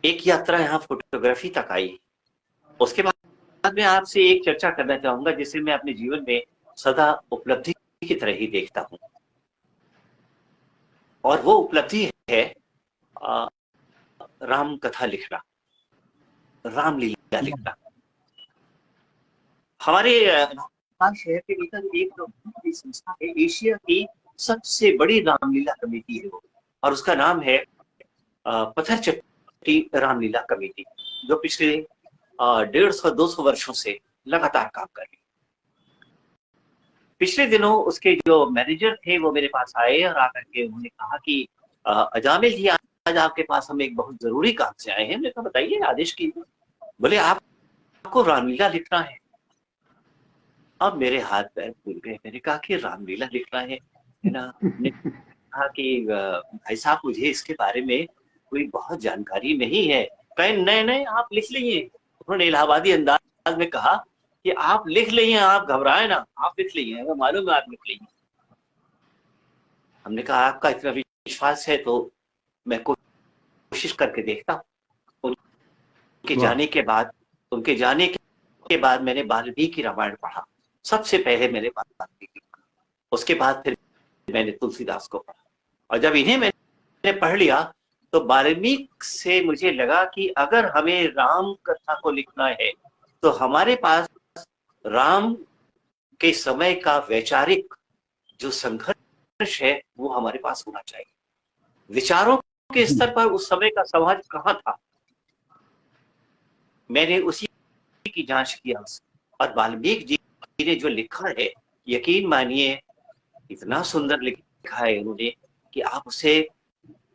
S2: एक यात्रा यहाँ फोटोग्राफी तक आई। उसके बाद मैं आपसे एक चर्चा करना चाहूंगा जिसे मैं अपने जीवन में सदा उपलब्धि की तरह ही देखता हूँ, और वो उपलब्धि है राम कथा लिखना, रामलीला लिखना। हमारे राजस्थान शहर के भीतर एक संस्था है, एशिया की सबसे बड़ी रामलीला कमेटी है वो, और उसका नाम है पत्थर चट्टी रामलीला कमेटी, जो पिछले 150-200 वर्षों से लगातार काम कर रही है। पिछले दिनों उसके जो मैनेजर थे वो मेरे पास आए और आकर के उन्होंने कहा कि अजामिल जी, आज आपके पास हम एक बहुत जरूरी काम से आए हैं। मैंने कहा बताइए, आदेश कीजिए। बोले आपको रामलीला लिखना है। अब मेरे हाथ पैर फूल गए। मैंने कहा कि रामलीला लिखना है ना? हमने कहा कि भाई साहब, मुझे इसके बारे में कोई बहुत जानकारी नहीं है। कहे नहीं नहीं, आप लिख लीजिए। उन्होंने इलाहाबादी अंदाज में कहा कि आप लिख लीजिए, आप घबराए ना, आप लिख लीजिए, हमें मालूम है आप लिख लीजिए। हमने कहा आपका इतना विश्वास है तो मैं कोशिश करके देखता हूँ।
S1: वाह।
S2: उनके जाने के बाद मैंने वाल्मीकि रामायण पढ़ा। सबसे पहले मैंने वाल्मीकि, उसके बाद फिर मैंने तुलसीदास को पढ़ा। और जब इन्हें मैंने पढ़ लिया तो वाल्मीकि से मुझे लगा कि अगर हमें राम कथा को लिखना है तो हमारे पास राम के समय का वैचारिक जो संघर्ष है वो हमारे पास होना चाहिए। विचारों के स्तर पर उस समय का समाज कहाँ था, मैंने उसी की जांच किया। और वाल्मीकि जी ने जो लिखा है, यकीन मानिए इतना सुंदर लिखा है उन्होंने कि आप उसे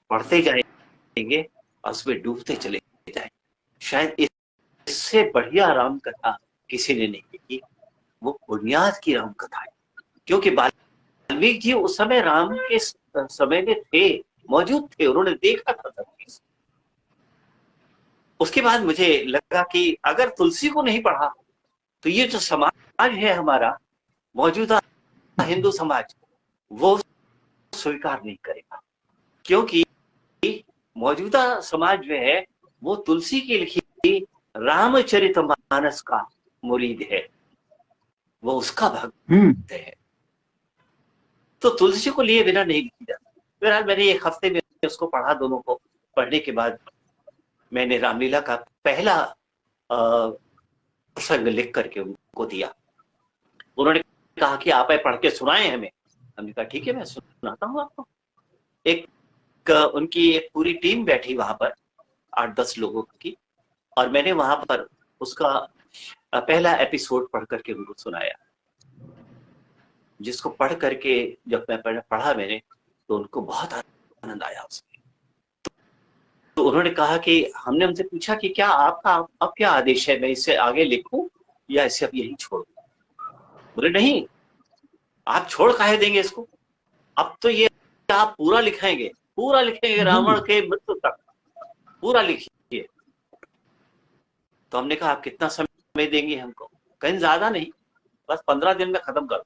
S2: पढ़ते जाएंगे और उसमें डूबते चले जाएंगे। शायद इससे बढ़िया राम कथा किसी ने नहीं लिखी। वो बुनियाद की राम कथा है, क्योंकि वाल्मीकि जी उस समय राम के समय में थे, मौजूद थे, उन्होंने देखा था सब चीज। उसके बाद मुझे लगा कि अगर तुलसी को नहीं पढ़ा तो ये जो समाज है हमारा मौजूदा हिंदू समाज, वो स्वीकार नहीं करेगा। क्योंकि मौजूदा समाज जो है वो तुलसी की लिखी रामचरितमानस का मुरीद है, वो उसका भक्त है। तो तुलसी को लिए बिना नहीं लिखी जाती। फिलहाल मैंने एक हफ्ते में उसको पढ़ा। दोनों को पढ़ने के बाद मैंने रामलीला का पहला प्रसंग लिख करके उनको दिया। उन्होंने कहा कि आप पढ़ के सुनाएं हमें। हमने कहा ठीक है, मैं सुनाता हूँ आपको। उनकी एक पूरी टीम बैठी वहां पर, 8-10 लोगों की, और मैंने वहां पर उसका पहला एपिसोड पढ़ करके उनको सुनाया। जिसको पढ़ करके जब मैं पढ़ा मैंने, तो उनको बहुत आनंद आया उसमें। तो उन्होंने कहा कि हमने उनसे पूछा कि क्या आपका अब क्या आदेश है, मैं इसे आगे लिखूं या इसे अब यही छोड़ दूं? बोले नहीं, आप छोड़ काहे देंगे इसको, अब तो ये आप पूरा लिखेंगे रावण के मृत्यु तक, पूरा लिखिए। तो हमने कहा आप कितना समय देंगे हमको? कहीं ज्यादा नहीं, बस 15 दिन में खत्म कर दो।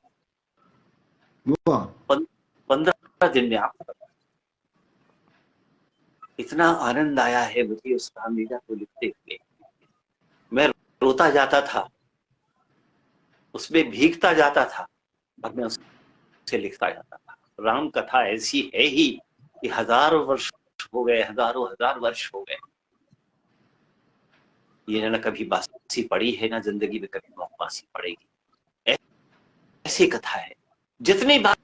S2: 15 दिन में आप खत्म। इतना आनंद आया है मुझे उस रामलीला को लिखते हुए। मैं रोता जाता था, उसमें भीगता जाता था, और मैं उसे लिखता जाता था। राम कथा ऐसी है ही कि हजारों वर्ष हो गए, हजार वर्ष हो गए, ये ना कभी बासी पड़ी है, ना जिंदगी में कभी बासी पड़ेगी। ऐसी कथा है, जितनी बार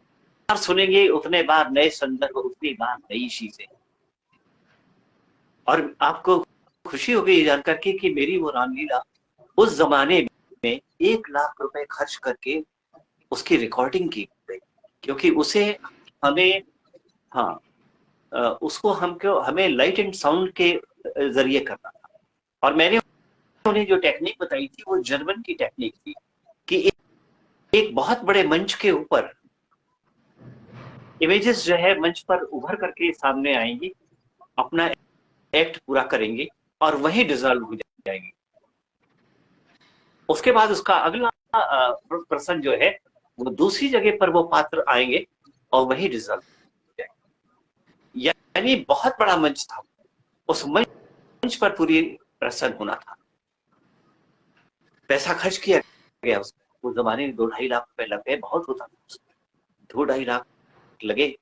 S2: सुनेंगे उतने बार नए संदर्भ, उतनी बार नई चीजें। और आपको खुशी होगी जानकर के कि मेरी वो रामलीला उस जमाने में 1 लाख रुपए खर्च करके उसकी रिकॉर्डिंग की गई, क्योंकि उसे हमें, हाँ, उसको हमें लाइट एंड साउंड के जरिए करना था। और मैंने उन्हें जो टेक्निक बताई थी वो जर्मन की टेक्निक थी कि एक बहुत बड़े मंच के ऊपर इमेजेस जो है मंच पर उभर करके सामने आएंगी, अपना एक्ट पूरा करेंगे और वहीं डिजॉल्व हो जाएंगे। उसके बाद उसका अगला प्रसंग जो है वो दूसरी जगह पर वो पात्र आएंगे और वहीं डिजॉल्व हो जाएंगे। यानी बहुत बड़ा मंच था, उस मंच पर पूरी प्रसंग होना था। पैसा खर्च किया गया उसमें। उस जमाने में 2-2.5 लाख रुपए लग गए, बहुत होता था उसमें। 2-2.5 लाख लगे,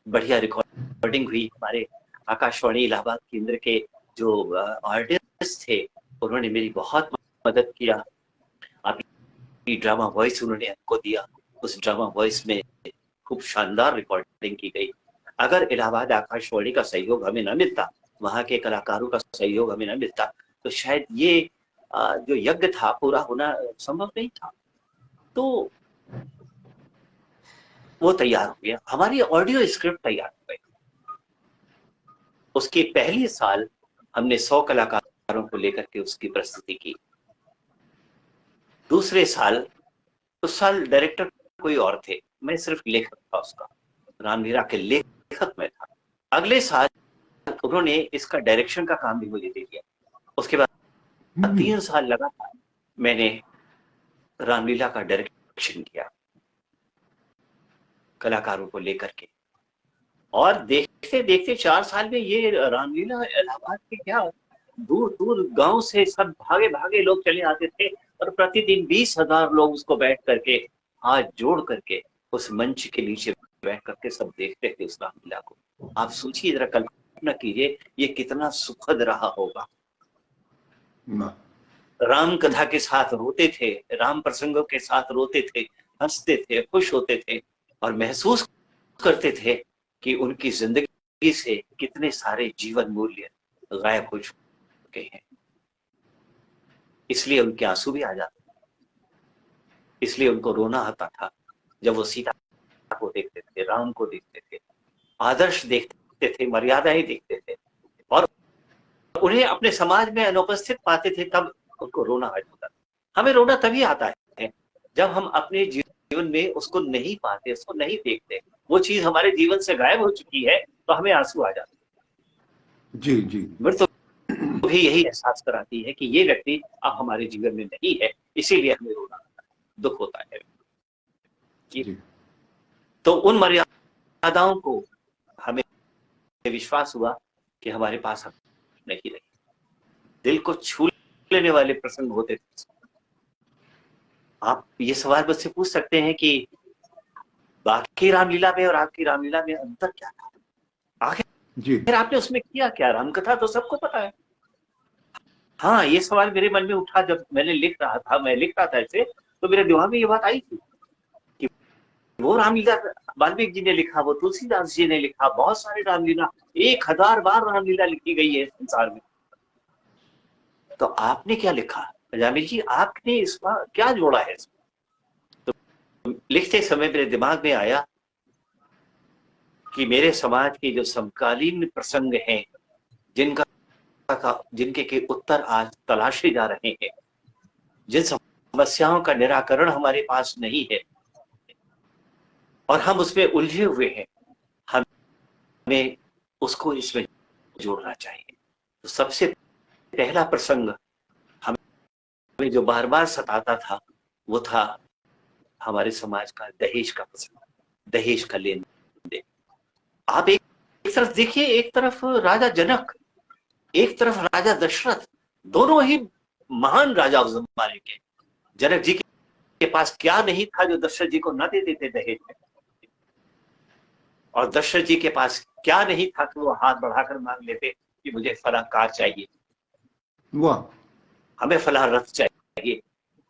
S2: बढ़िया रिकॉर्डिंग हुई। हमारे आकाशवाणी इलाहाबाद केंद्र के जो आर्टिस्ट थे उन्होंने मेरी बहुत मदद किया। आपकी ड्रामा वॉइस उन्होंने हमको दिया, उस ड्रामा वॉइस में खूब शानदार रिकॉर्डिंग की गई। अगर इलाहाबाद आकाशवाणी का सहयोग हमें न मिलता, वहां के कलाकारों का सहयोग हमें न मिलता, तो शायद ये जो यज्ञ था पूरा होना संभव नहीं था। तो वो तैयार हो गया, हमारी ऑडियो स्क्रिप्ट तैयार हो गई। उसके पहले साल हमने 100 कलाकारों को लेकर के उसकी प्रस्तुति की। दूसरे साल, उस साल डायरेक्टर कोई और थे, मैं सिर्फ लेखक था उसका, रामलीला के लेखक मैं था। अगले साल उन्होंने इसका डायरेक्शन का काम भी मुझे दे दिया। उसके बाद 3 साल लगातार मैंने रामलीला का डायरेक्शन किया कलाकारों को लेकर के। और देखते देखते 4 साल में ये रामलीला इलाहाबाद के क्या दूर दूर गांव से सब भागे भागे लोग चले आते थे, और प्रतिदिन 20,000 लोग उसको बैठ करके हाथ जोड़ करके उस मंच के नीचे बैठ करके सब देखते थे उस रामलीला को। आप सोचिए, जरा कल्पना कीजिए ये कितना सुखद रहा होगा। राम कथा के साथ रोते थे, राम प्रसंगों के साथ रोते थे, हंसते थे, खुश होते थे, और महसूस करते थे कि उनकी जिंदगी से कितने सारे जीवन मूल्य गायब हो चुके हैं। इसलिए उनके आंसू भी आ जाते, इसलिए उनको रोना आता था जब वो सीता को देखते थे, राम को देखते थे, आदर्श देखते थे, मर्यादाएं देखते थे, और उन्हें अपने समाज में अनुपस्थित पाते थे, तब उनको रोना आ जाता था। हमें रोना तभी आता है जब हम अपने जीवन में उसको नहीं पाते, उसको नहीं देखते, वो चीज हमारे जीवन से गायब हो चुकी है, तो हमें आंसू आ जाते हैं।
S1: जी जी।
S2: मृत्यु भी यही एहसास कराती है कि ये व्यक्ति अब हमारे जीवन में नहीं है, इसीलिए हमें रोना आता है, दुख होता है जी। तो उन मर्यादाओं को हमें विश्वास हुआ कि हमारे पास अब नहीं रही। दिल को छू लेने वाले प्रसंग होते थे। आप ये सवाल मुझसे पूछ सकते हैं कि बाकी रामलीला में और आपकी रामलीला में अंतर क्या था? आखिर आपने उसमें किया क्या? रामकथा तो सबको पता है। हाँ, ये सवाल मेरे मन में उठा जब मैंने लिख रहा था, मैं लिख रहा था इसे, तो मेरे दिमाग में ये बात आई थी कि वो रामलीला वाल्मीकि जी ने लिखा, वो तुलसीदास जी ने लिखा, बहुत सारी रामलीला, 1000 बार रामलीला लिखी गई है संसार में। तो आपने क्या लिखा जामिल जी? आपने इसमें क्या जोड़ा है? तो लिखते समय मेरे दिमाग में आया कि मेरे समाज के जो समकालीन प्रसंग हैं, जिनके के उत्तर आज तलाशे जा रहे हैं, जिन समस्याओं का निराकरण हमारे पास नहीं है और हम उसमें उलझे हुए हैं, हमें उसको इसमें जोड़ना चाहिए। तो सबसे पहला प्रसंग हमें जो बार बार सताता था वो था हमारे समाज का दहेज का प्रसंग, दहेज का लेन देन। आप एक तरफ देखिए, एक तरफ राजा जनक, एक तरफ राजा दशरथ, दोनों ही महान राजा उस जमाने के। जनक जी के पास क्या नहीं था जो दशरथ जी को न दे देते दहेज में, और दशरथ जी के पास क्या नहीं था कि वो हाथ बढ़ाकर मांग लेते कि मुझे फला कार चाहिए,
S1: वाह,
S2: हमें फला रथ चाहिए,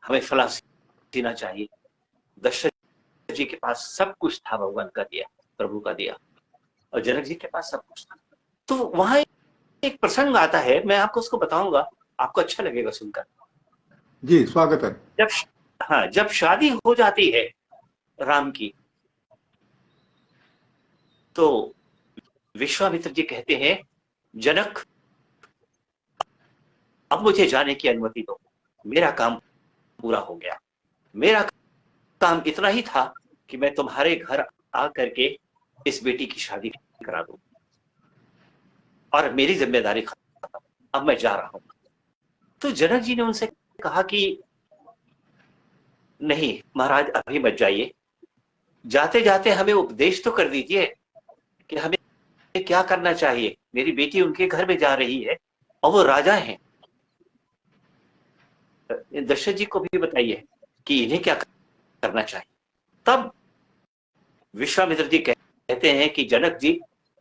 S2: हमें फला सीना चाहिए। दशरथ जी के पास सब कुछ था, भगवान का दिया, प्रभु का दिया, और जनक जी के पास सब कुछ था। तो वहां एक प्रसंग आता है, मैं आपको उसको बताऊंगा, आपको अच्छा लगेगा सुनकर।
S1: जी, स्वागत है।
S2: जब शादी हो जाती है राम की, तो विश्वामित्र जी कहते हैं, जनक अब मुझे जाने की अनुमति दो, मेरा काम पूरा हो गया। मेरा काम इतना ही था कि मैं तुम्हारे घर आकर के इस बेटी की शादी करा दूं, और मेरी जिम्मेदारी खत्म, अब मैं जा रहा हूं। तो जनक जी ने उनसे कहा कि नहीं महाराज, अभी मत जाइए, जाते जाते हमें उपदेश तो कर दीजिए कि हमें क्या करना चाहिए। मेरी बेटी उनके घर में जा रही है और वो राजा हैं, दशरथ जी को भी बताइए कि इन्हें क्या करना चाहिए। तब विश्वामित्र जी कहते हैं कि जनक जी,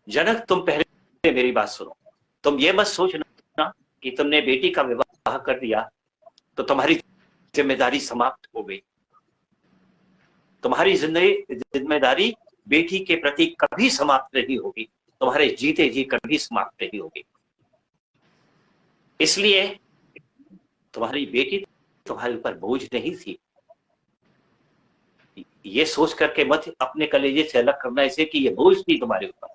S2: जनक तुम पहले मेरी बात सुनो, तुम ये मत सोचना कि तुमने बेटी का विवाह कर दिया तो तुम्हारी जिम्मेदारी समाप्त हो गई। तुम्हारी जिम्मेदारी बेटी के प्रति कभी समाप्त नहीं होगी, तुम्हारे जीते जी कभी समाप्त नहीं होगी। इसलिए तुम्हारी बेटी तुम्हारे ऊपर बोझ नहीं थी। ये सोच करके मत अपने कलेजे से अलग करना इसे कि ये बोझ थी तुम्हारे ऊपर।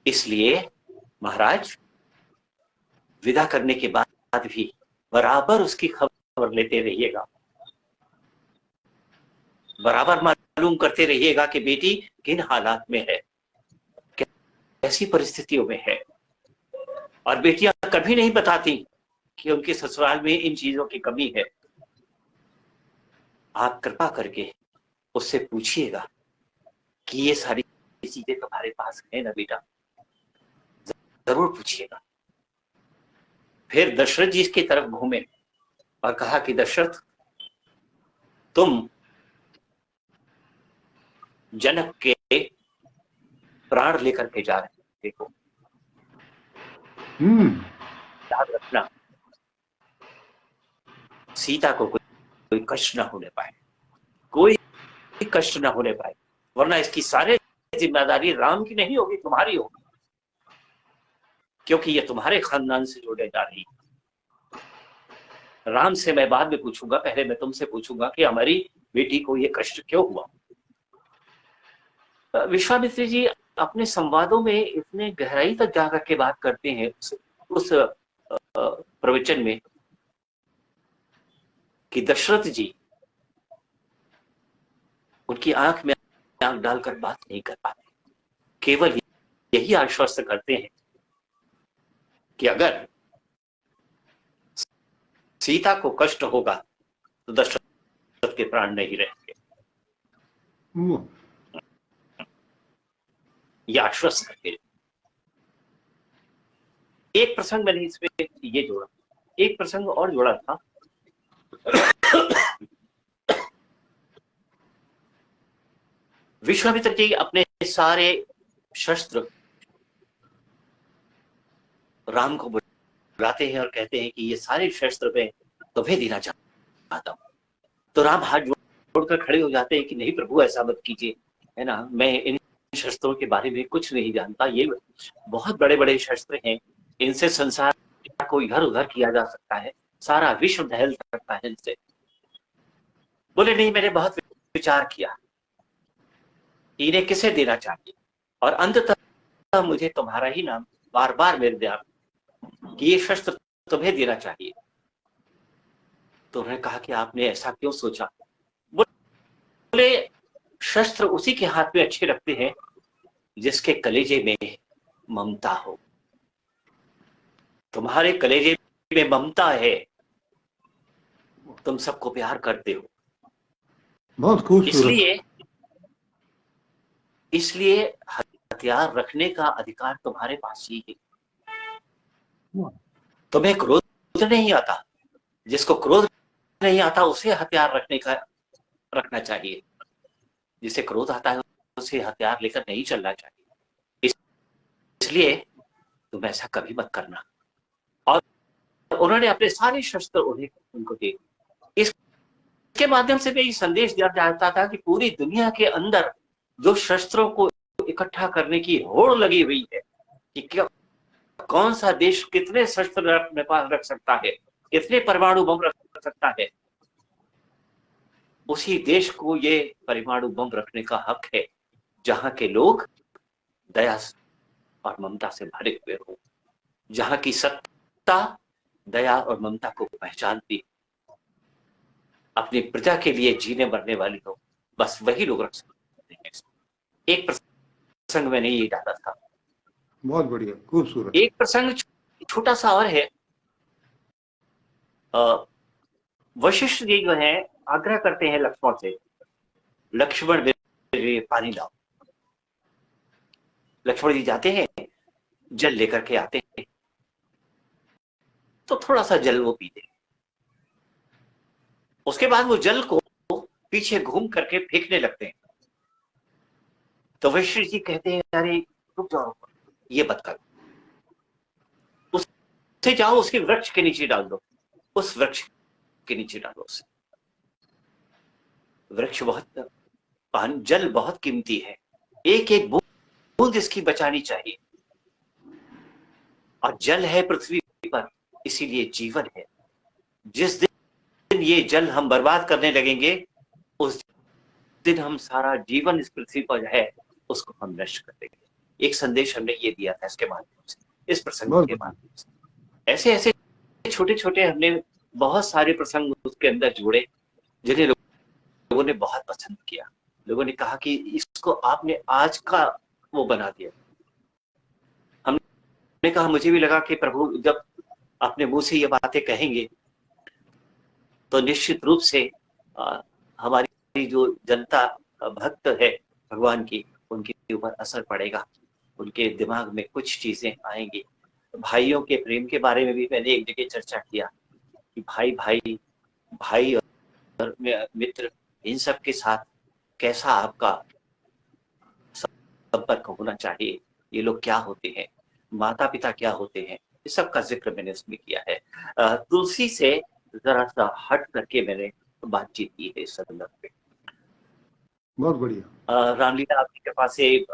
S2: इसलिए महाराज विदा करने के बाद भी बराबर उसकी खबर लेते रहिएगा, बराबर मालूम करते रहिएगा कि बेटी किन हालात में है, कैसी परिस्थितियों में है। और बेटियां कभी नहीं बताती कि उनके ससुराल में इन चीजों की कमी है। आप कृपा करके उससे पूछिएगा कि ये सारी चीजें तुम्हारे पास है ना बेटा, जरूर पूछिएगा। फिर दशरथ जी की तरफ घूमे और कहा कि दशरथ, तुम जनक के प्राण लेकर के जा रहे हो, याद रखना सीता को कोई कष्ट ना होने पाए, कोई कष्ट ना होने पाए, वरना इसकी सारी जिम्मेदारी राम की नहीं होगी, तुम्हारी होगी, क्योंकि ये तुम्हारे खानदान से जोड़े जा रही है। राम से मैं बाद में पूछूंगा, पहले मैं तुमसे पूछूंगा कि हमारी बेटी को ये कष्ट क्यों हुआ। विश्वामित्र जी अपने संवादों में इतने गहराई तक जाकर के बात करते हैं उस प्रवचन में कि दशरथ जी उनकी आंख में आंख डालकर बात नहीं कर पाते, केवल यही आश्वस्त करते हैं कि अगर सीता को कष्ट होगा तो दशरथ के प्राण नहीं रहेंगे। यह आश्वस्त करते। एक प्रसंग मैंने इसमें ये जोड़ा, एक प्रसंग और जोड़ा था। विश्वामित्र जी अपने सारे शस्त्र राम को बुलाते हैं और कहते हैं कि ये सारे शस्त्र मैं तुम्हें देना चाहता हूं। तो राम हाथ जोड़कर खड़े हो जाते हैं कि नहीं प्रभु, ऐसा मत कीजिए, है ना, मैं इन शस्त्रों के बारे में कुछ नहीं जानता, ये बहुत बड़े बड़े शस्त्र हैं, इनसे संसार को इधर उधर किया जा सकता है, सारा विश्व दहल सकता है इनसे। बोले नहीं, मैंने बहुत विचार किया इन्हें किसे देना चाहिए, और अंततः मुझे तुम्हारा ही नाम बार बार मेरे ध्यान कि ये शस्त्र तुम्हें देना चाहिए। तो उन्होंने कहा कि आपने ऐसा क्यों सोचा। बोले शस्त्र उसी के हाथ में अच्छे लगते हैं जिसके कलेजे में ममता हो। तुम्हारे कलेजे में ममता है, तुम सबको प्यार करते हो,
S1: बहुत खूबसूरत।
S2: इसलिए हथियार रखने का अधिकार तुम्हारे पास ही है। तुम्हें क्रोध नहीं आता, जिसको क्रोध नहीं आता उसे हथियार रखना चाहिए, जिसे क्रोध आता है उसे हथियार लेकर नहीं चलना चाहिए। इसलिए तुम ऐसा कभी मत करना। और उन्होंने अपने सारे शस्त्र उनको दे। इसके माध्यम से भी संदेश दिया जाता था कि पूरी दुनिया के अंदर जो शस्त्रों को इकट्ठा करने की होड़ लगी हुई है कि क्या कौन सा देश कितने शस्त्र अपने पास रख सकता है, कितने परमाणु बम रख सकता है, उसी देश को ये परमाणु बम रखने का हक है जहां के लोग दया और ममता से भरे हुए हो, जहां की सत्ता दया और ममता को पहचानती, अपनी प्रजा के लिए जीने मरने वाली हो, बस वही लोग रख सकते हैं। एक प्रसंग मैंने ये डाला था।
S1: बहुत बढ़िया, खूबसूरत।
S2: एक प्रसंग छोटा सा और है। वशिष्ठ जी जो है आग्रह करते हैं लक्ष्मण से, लक्ष्मण मेरे पानी लाओ। लक्ष्मण जी जाते हैं, जल लेकर के आते हैं, तो थोड़ा सा जल वो पीते हैं। उसके बाद वो जल को पीछे घूम करके फेंकने लगते हैं। तो वशिष्ठ जी कहते हैं अरे रुक जाओ, ये मत करो, उससे जाओ उसके वृक्ष के नीचे डाल दो, उस वृक्ष के नीचे डालो उसे। वृक्ष बहुत जल बहुत कीमती है, एक एक बूंद इसकी बचानी चाहिए, और जल है पृथ्वी पर इसीलिए जीवन है। जिस दिन ये जल हम बर्बाद करने लगेंगे, उस दिन हम सारा जीवन इस पृथ्वी पर है उसको हम नष्ट कर देंगे। एक संदेश हमने ये दिया था इसके माध्यम से, इस प्रसंग
S1: बहुत
S2: के
S1: बढ़िया।
S2: माध्यम से। ऐसे ऐसे छोटे छोटे हमने बहुत सारे प्रसंग उसके अंदर जोड़े, जिन्हें लोगों ने बहुत पसंद किया। लोगों ने कहा कि इसको आपने आज का वो बना दिया। हमने कहा, मुझे भी लगा कि प्रभु जब अपने मुंह से ये बातें कहेंगे तो निश्चित रूप से हमारी जो जनता भक्त है भगवान की, उनके ऊपर असर पड़ेगा, उनके दिमाग में कुछ चीजें आएंगी। भाइयों के प्रेम के बारे में भी मैंने एक जगह चर्चा किया कि भाई भाई भाई और मित्र, इन सब के साथ कैसा आपका संपर्क होना चाहिए, ये लोग क्या होते हैं, माता पिता क्या होते हैं, इस सब का जिक्र मैंने उसमें किया है। तुलसी से जरा सा हट करके मैंने बातचीत की है इस संदर्भ में।
S1: बहुत बढ़िया।
S2: रामलीला आपकी कृपा से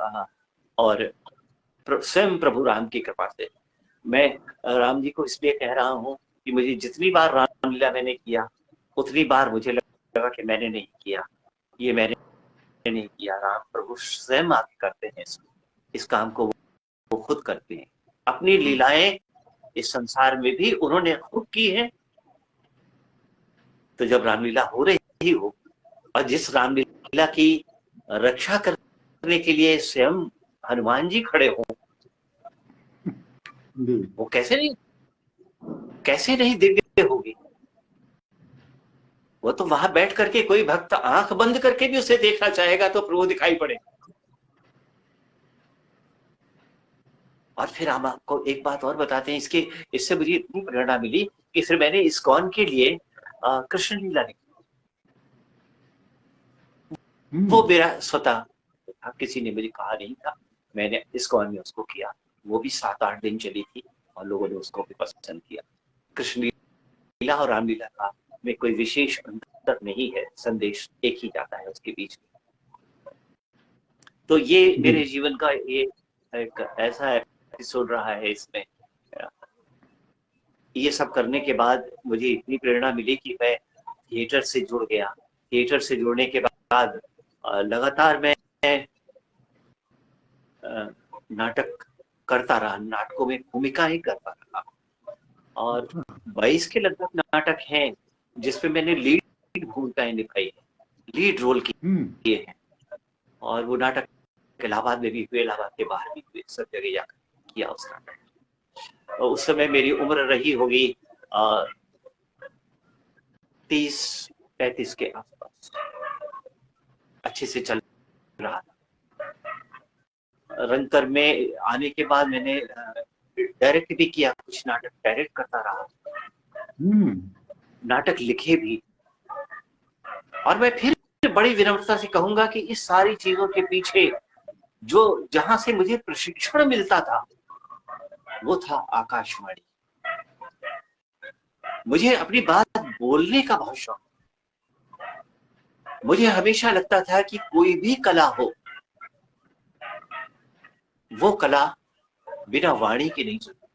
S2: और स्वयं प्रभु राम की कृपा से मैं राम जी को इसलिए कह रहा हूँ कि मुझे जितनी बार रामलीला मैंने किया, उतनी बार मुझे लगा कि मैंने नहीं किया, ये मैंने नहीं किया। राम प्रभु स्वयं आके करते हैं इस काम को, वो खुद करते हैं। अपनी लीलाएं इस संसार में भी उन्होंने खुद की है। तो जब रामलीला हो रही हो और जिस रामलीला की रक्षा करने के लिए स्वयं हनुमान जी खड़े हो, वो कैसे नहीं दिव्य होगी। वो तो वहां बैठ करके कोई भक्त आंख बंद करके भी उसे देखना चाहेगा तो प्रभु दिखाई पड़े। और फिर हम आपको एक बात और बताते हैं, इससे मुझे इतनी प्रेरणा मिली कि फिर मैंने इस्कॉन के लिए कृष्ण लीला लिखी। वो मेरा स्वतः था, किसी ने मुझे कहा नहीं था, मैंने इस्कॉन में उसको किया। वो भी 7-8 दिन चली थी और लोगों ने उसको भी पसंद किया। कृष्ण लीला और रामलीला का में कोई विशेष अंतर नहीं है, संदेश एक ही जाता है उसके बीच में। तो ये मेरे जीवन का ये एक ऐसा एपिसोड रहा है। इसमें ये सब करने के बाद मुझे इतनी प्रेरणा मिली कि मैं थिएटर से जुड़ गया। थिएटर से जुड़ने के बाद लगातार मैं नाटक करता रहा, नाटकों में भूमिकाएं करता रहा और 22 के लगभग नाटक हैं जिसपे मैंने लीड भूमिकाएं निभाई है, लीड रोल किए हैं। और वो नाटक इलाहाबाद में भी हुए, इलाहाबाद के बाहर भी हुए, सब जगह जाकर किया उस नाटक। और उस समय मेरी उम्र रही होगी 30-35 के आसपास। अच्छे से चल रहा था। रंगकर में आने के बाद मैंने डायरेक्ट भी किया, कुछ नाटक डायरेक्ट करता रहा, नाटक लिखे भी। और मैं फिर बड़ी विनम्रता से कहूंगा कि इस सारी चीजों के पीछे जो जहां से मुझे प्रशिक्षण मिलता था वो था आकाशवाणी। मुझे अपनी बात बोलने का बहुत शौक। मुझे हमेशा लगता था कि कोई भी कला हो, वो कला बिना वाणी के नहीं चलती,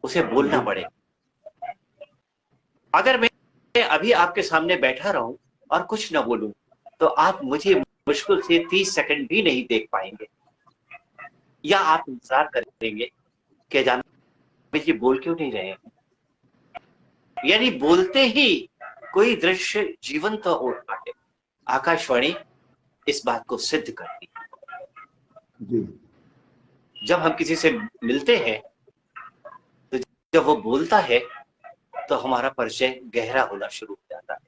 S2: उसे बोलना पड़े। अगर मैं अभी आपके सामने बैठा रहूं और कुछ न बोलूं तो आप मुझे मुश्किल से 30 सेकंड भी नहीं देख पाएंगे, या आप इंतजार करेंगे कि जाने जी बोल क्यों नहीं रहे। यानी बोलते ही कोई दृश्य जीवंत हो पाए। आकाशवाणी इस बात को सिद्ध करती है। जब हम किसी से मिलते हैं तो जब वो बोलता है तो हमारा परिचय गहरा होना शुरू हो जाता है।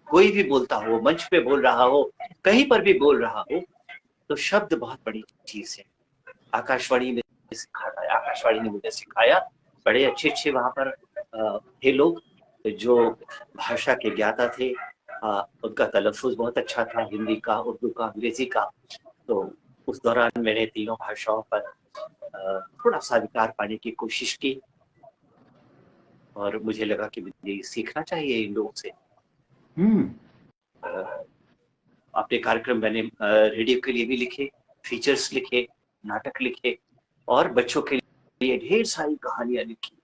S2: कोई भी बोलता हो, मंच पे बोल रहा हो, कहीं पर भी बोल रहा हो, तो शब्द बहुत बड़ी चीज है। आकाशवाणी ने सिखाया, आकाशवाणी ने मुझे सिखाया। बड़े अच्छे अच्छे वहां पर थे लोग जो भाषा के ज्ञाता थे। उनका तलफ़ुज़ बहुत अच्छा था, हिंदी का, उर्दू का, अंग्रेजी का। तो उस दौरान मैंने तीनों भाषाओं पर थोड़ा सा अधिकार पाने की कोशिश की और मुझे लगा कि मुझे सीखना चाहिए इन लोगों से। अपने कार्यक्रम मैंने रेडियो के लिए भी लिखे, फीचर्स लिखे, नाटक लिखे और बच्चों के लिए ढेर सारी कहानियां लिखी।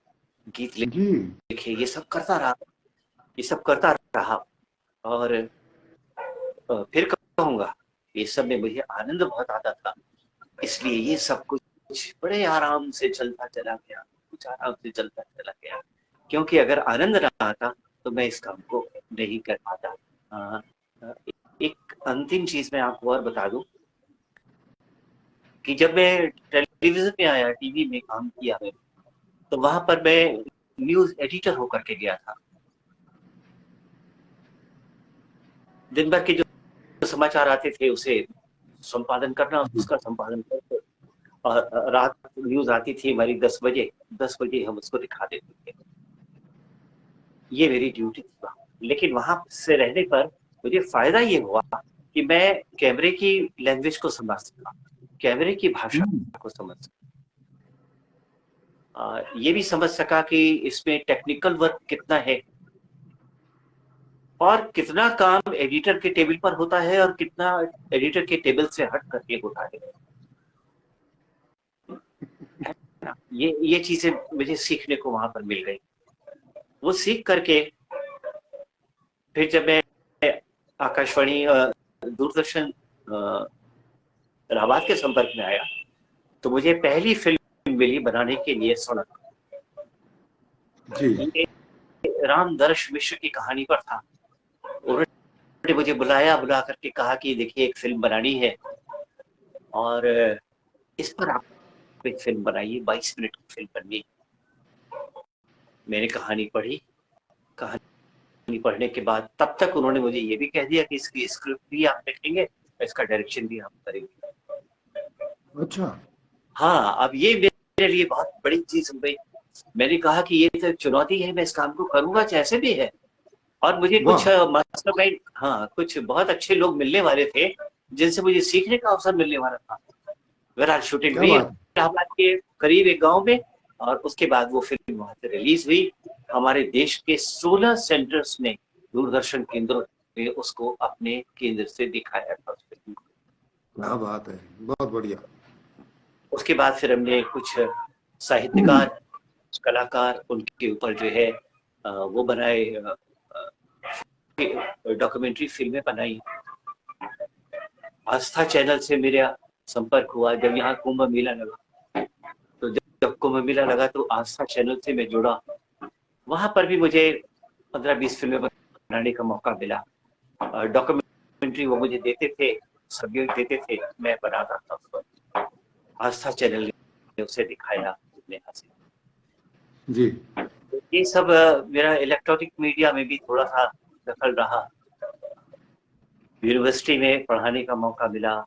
S2: गीत
S1: जी।
S2: लिखे, ये सब करता रहा, ये सब करता रहा। और फिर कहूंगा ये सब में मुझे आनंद बहुत आता था, इसलिए ये सब कुछ बड़े आराम से चलता चला गया, कुछ आराम से चलता चला गया। क्योंकि अगर आनंद ना आता तो मैं इस काम को नहीं कर पाता। एक अंतिम चीज मैं आपको और बता दूं कि जब मैं टेलीविजन में आया, टीवी में काम किया है, तो वहां पर मैं न्यूज एडिटर होकर के गया था। दिन भर के जो समाचार आते थे उसे संपादन करना, उसका संपादन करके, और रात न्यूज आती थी हमारी 10 बजे, 10 बजे हम उसको दिखा देते थे। ये मेरी ड्यूटी थी वहाँ। लेकिन वहां से रहने पर मुझे फायदा ये हुआ कि मैं कैमरे की लैंग्वेज को समझ सका, कैमरे की भाषा को समझ सका, ये भी समझ सका कि इसमें टेक्निकल वर्क कितना है और कितना काम एडिटर के टेबल पर होता है और कितना एडिटर के टेबल से हट करके होता है। ये चीजें मुझे सीखने को वहां पर मिल गई। वो सीख करके फिर जब मैं आकाशवाणी, दूरदर्शन, इलाहाबाद के संपर्क में आया, तो मुझे पहली फिल्म मिली बनाने के लिए सड़क।
S1: जी।
S2: ये राम दर्श मिश्र की कहानी पर था। उन्होंने मुझे बुलाया, बुला करके कहा कि देखिए एक फिल्म बनानी है और इस पर आप एक फिल्म बनाइए, 22 मिनट की फिल्म बननी। मैंने कहानी पढ़ी, कहानी पढ़ने के बाद तब तक उन्होंने मुझे ये भी कह दिया कि इसकी स्क्रिप्ट भी आप लिखेंगे, इसका डायरेक्शन भी आप करेंगे।
S1: अच्छा।
S2: हाँ, अब ये मेरे लिए बहुत बड़ी चीज हो गई। मैंने कहा कि ये तो चुनौती है, मैं इस काम को करूंगा जैसे भी है। और मुझे कुछ
S1: वाह।
S2: मास्टरमाइंड, हाँ, कुछ बहुत अच्छे लोग मिलने वाले थे जिनसे मुझे सीखने का अवसर मिलने वाला था। बहरहाल शूटिंग
S1: क्या
S2: हुई
S1: बात।
S2: इलाहाबाद के करीब एक गांव में, और उसके बाद वो फिल्म वहां से रिलीज हुई। हमारे देश के 16 सेंटर्स में, दूरदर्शन केंद्रों ने उसको अपने केंद्र से दिखाया था उस फिल्म को।
S1: क्या बात है, बहुत बढ़िया।
S2: उसके बाद फिर हमने कुछ साहित्यकार, कलाकार, उनके ऊपर जो है वो बनाए, डॉक्यूमेंट्री फिल्में बनाई। आस्था चैनल से मेरा संपर्क हुआ जब यहाँ कुंभ मेला लगा। तो जब कुंभ मेला लगा तो आस्था चैनल से मैं जुड़ा। वहां पर भी मुझे 15-20 फिल्में बनाने का मौका मिला। डॉक्यूमेंट्री वो मुझे देते थे, सब्जेक्ट देते थे, मैं बनाता था उस पर। आस्था चैनल ने उसे दिखाया अपने यहाँ से।
S1: जी।
S2: तो ये सब मेरा इलेक्ट्रॉनिक मीडिया में भी थोड़ा सा दखल रहा। यूनिवर्सिटी में पढ़ाने का मौका मिला।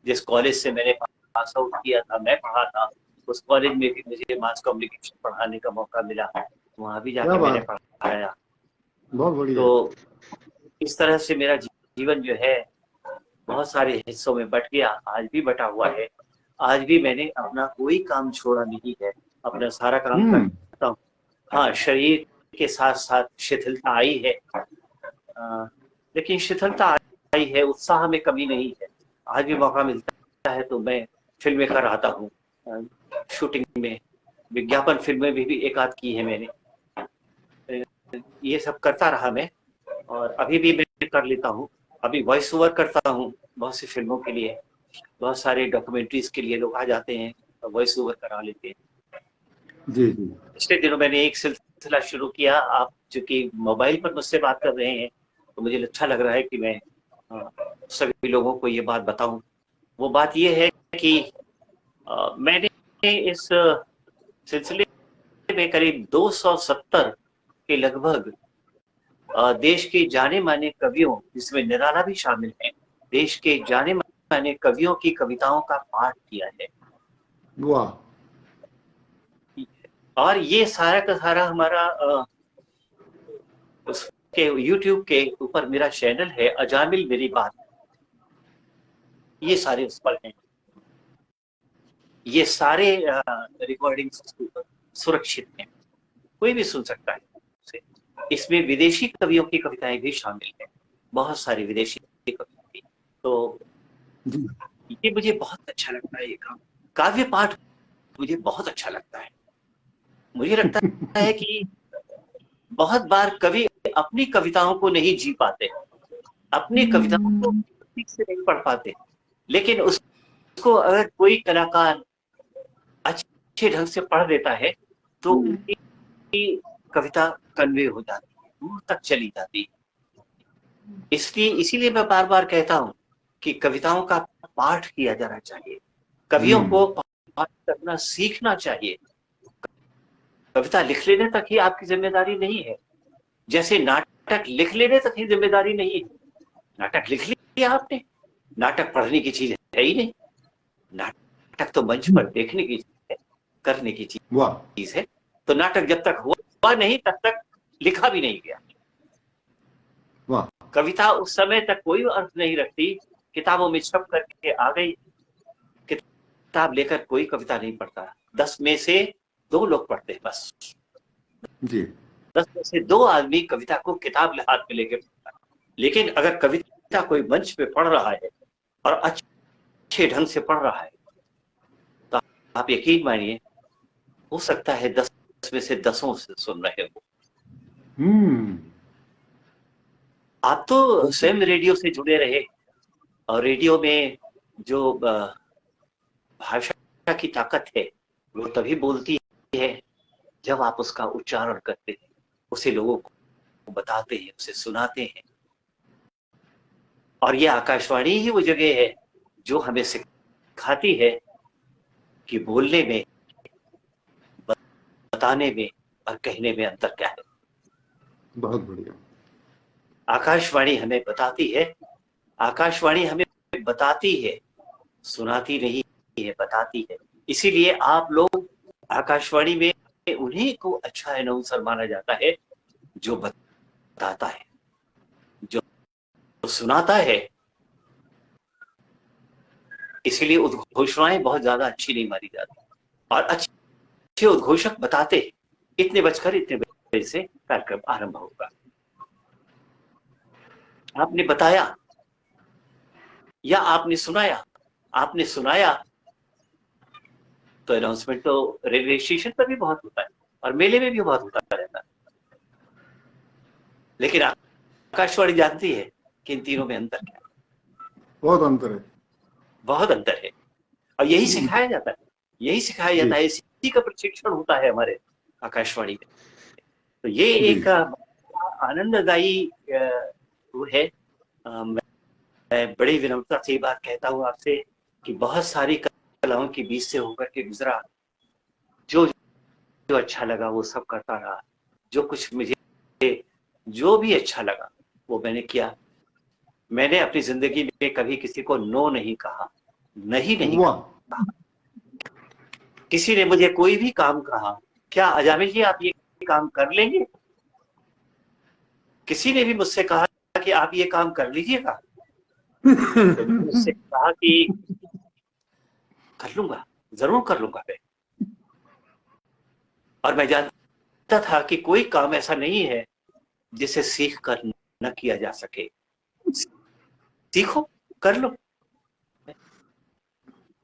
S2: जिस कॉलेज से मैंने पास आउट किया था, मैं पढ़ा था, उस कॉलेज में भी मुझे मास कम्युनिकेशन पढ़ाने का मौका मिला। वहां भी
S1: क्या
S2: जाके मैंने
S1: बात।
S2: पढ़ाया।
S1: बहुत बढ़िया।
S2: तो इस तरह से मेरा जीवन जो है बहुत सारे हिस्सों में बट गया, आज भी बटा हुआ है। आज भी मैंने अपना कोई काम छोड़ा नहीं है, अपना सारा काम करता हूँ। हाँ, शरीर के साथ साथ शिथिलता आई है, लेकिन शिथिलता आई है, उत्साह में कमी नहीं है। आज भी मौका मिलता है तो मैं फिल्में कर आता हूँ, शूटिंग में, विज्ञापन फिल्में भी एक आध की है मैंने। ये सब करता रहा मैं, और अभी भी मैं कर लेता हूँ। अभी वॉइस ओवर करता हूँ बहुत सी फिल्मों के लिए, बहुत सारे डॉक्यूमेंट्रीज के लिए लोग आ जाते हैं, वॉइस ओवर करा लेते हैं।
S1: जी जी।
S2: पिछले दिनों मैंने एक सिलसिला शुरू किया। आप चूंकि मोबाइल पर मुझसे बात कर रहे हैं तो मुझे अच्छा लग रहा है कि मैं सभी लोगों को ये बात बताऊं। वो बात ये है कि मैंने इस सिलसिले में करीब 270 के लगभग देश के जाने माने कवियों, जिसमें निराला भी शामिल है, देश के जाने माने कवियों की कविताओं का पाठ किया है।
S1: वाह।
S2: और ये सारा का सारा हमारा उसके YouTube के ऊपर मेरा चैनल है, अजामिल मेरी बात, ये सारे उस पर हैं। ये सारे रिकॉर्डिंग्स सुरक्षित हैं, कोई भी सुन सकता है उसे। इसमें विदेशी कवियों की कविताएं भी शामिल हैं, बहुत सारी विदेशी कविताएं थी। तो
S1: जी।
S2: ये मुझे बहुत अच्छा लगता है, ये काम, काव्य पाठ मुझे बहुत अच्छा लगता है। मुझे लगता है कि बहुत बार कवि अपनी कविताओं को नहीं जी पाते, अपनी कविताओं को ठीक से नहीं पढ़ पाते, लेकिन उसको अगर कोई कलाकार अच्छे ढंग से पढ़ देता है तो उनकी कविता कन्वे हो जाती है, दूर तक चली जाती है। इसलिए इसीलिए मैं बार बार कहता हूँ कि कविताओं का पाठ किया जाना चाहिए, कवियों को पाठ करना सीखना चाहिए। कविता लिख लेने तक ही आपकी जिम्मेदारी नहीं है, जैसे नाटक लिख लेने तक ही जिम्मेदारी नहीं है। नाटक लिख लिया आपने, नाटक पढ़ने की चीज है ही नहीं, नाटक तो मंच पर देखने की चीज है, करने की चीज है। तो नाटक जब तक हुआ नहीं तब तक लिखा भी नहीं गया। कविता उस समय तक कोई अर्थ नहीं रखती, किताबों में छप करके आ गई, किताब लेकर कोई कविता नहीं पढ़ता, 10 में से 2 लोग पढ़ते हैं बस जी। 10 में से 2 आदमी कविता को किताब हाथ में लेके पढ़ता है। लेकिन अगर कविता कोई मंच पे पढ़ रहा है और अच्छे ढंग से पढ़ रहा है तो आप यकीन मानिए हो सकता है 10 में से 10 से सुन रहे हो। आप तो स्वयं रेडियो से जुड़े रहे और रेडियो में जो भाषा की ताकत है वो तभी बोलती है जब आप उसका उच्चारण करते हैं, उसे लोगों को बताते हैं, उसे सुनाते हैं। और ये आकाशवाणी ही वो जगह है जो हमें सिखाती है कि बोलने में, बताने में और कहने में अंतर क्या है।
S1: बहुत बढ़िया।
S2: आकाशवाणी हमें बताती है, आकाशवाणी हमें बताती है, सुनाती नहीं है, बताती है। इसीलिए आप लोग आकाशवाणी में उन्हीं को अच्छा अनाउंसर माना जाता है जो बताता है, जो सुनाता है। इसीलिए उद्घोषणाएं बहुत ज्यादा अच्छी नहीं मानी जाती और अच्छे उद्घोषक बताते हैं इतने बजकर इतने बजे से कार्यक्रम आरंभ होगा। आपने बताया या आपने सुनाया, आपने सुनाया तो अनाउंसमेंट तो रेलवे स्टेशन पर भी बहुत होता है और मेले में भी बहुत होता रहता है। लेकिन आकाशवाणी जानती है कि इन तीनों में अंतर क्या है।
S1: बहुत अंतर है, बहुत
S2: अंतर है। और यही सिखाया जाता है, यही सिखाया जाता है, इसी का प्रशिक्षण होता है हमारे आकाशवाणी में। तो ये एक आनंददायी वो है। मैं बड़ी विनम्रता से ये बात कहता हूँ आपसे कि बहुत सारी कलाओं के बीच से होकर के गुजरा, जो अच्छा लगा वो सब करता रहा, जो कुछ मुझे जो भी अच्छा लगा वो मैंने किया। मैंने अपनी जिंदगी में कभी किसी को नो नहीं कहा, नहीं कहा। किसी ने मुझे कोई भी काम कहा, क्या अजामिल जी आप ये काम कर लेंगे, किसी ने भी मुझसे कहा कि आप ये काम कर लीजिएगा, तो मैंने मुझसे कहा कि कर लूंगा, जरूर कर लूंगा मैं। और मैं जानता था कि कोई काम ऐसा नहीं है जिसे सीख कर न किया जा सके। सीखो, कर लो।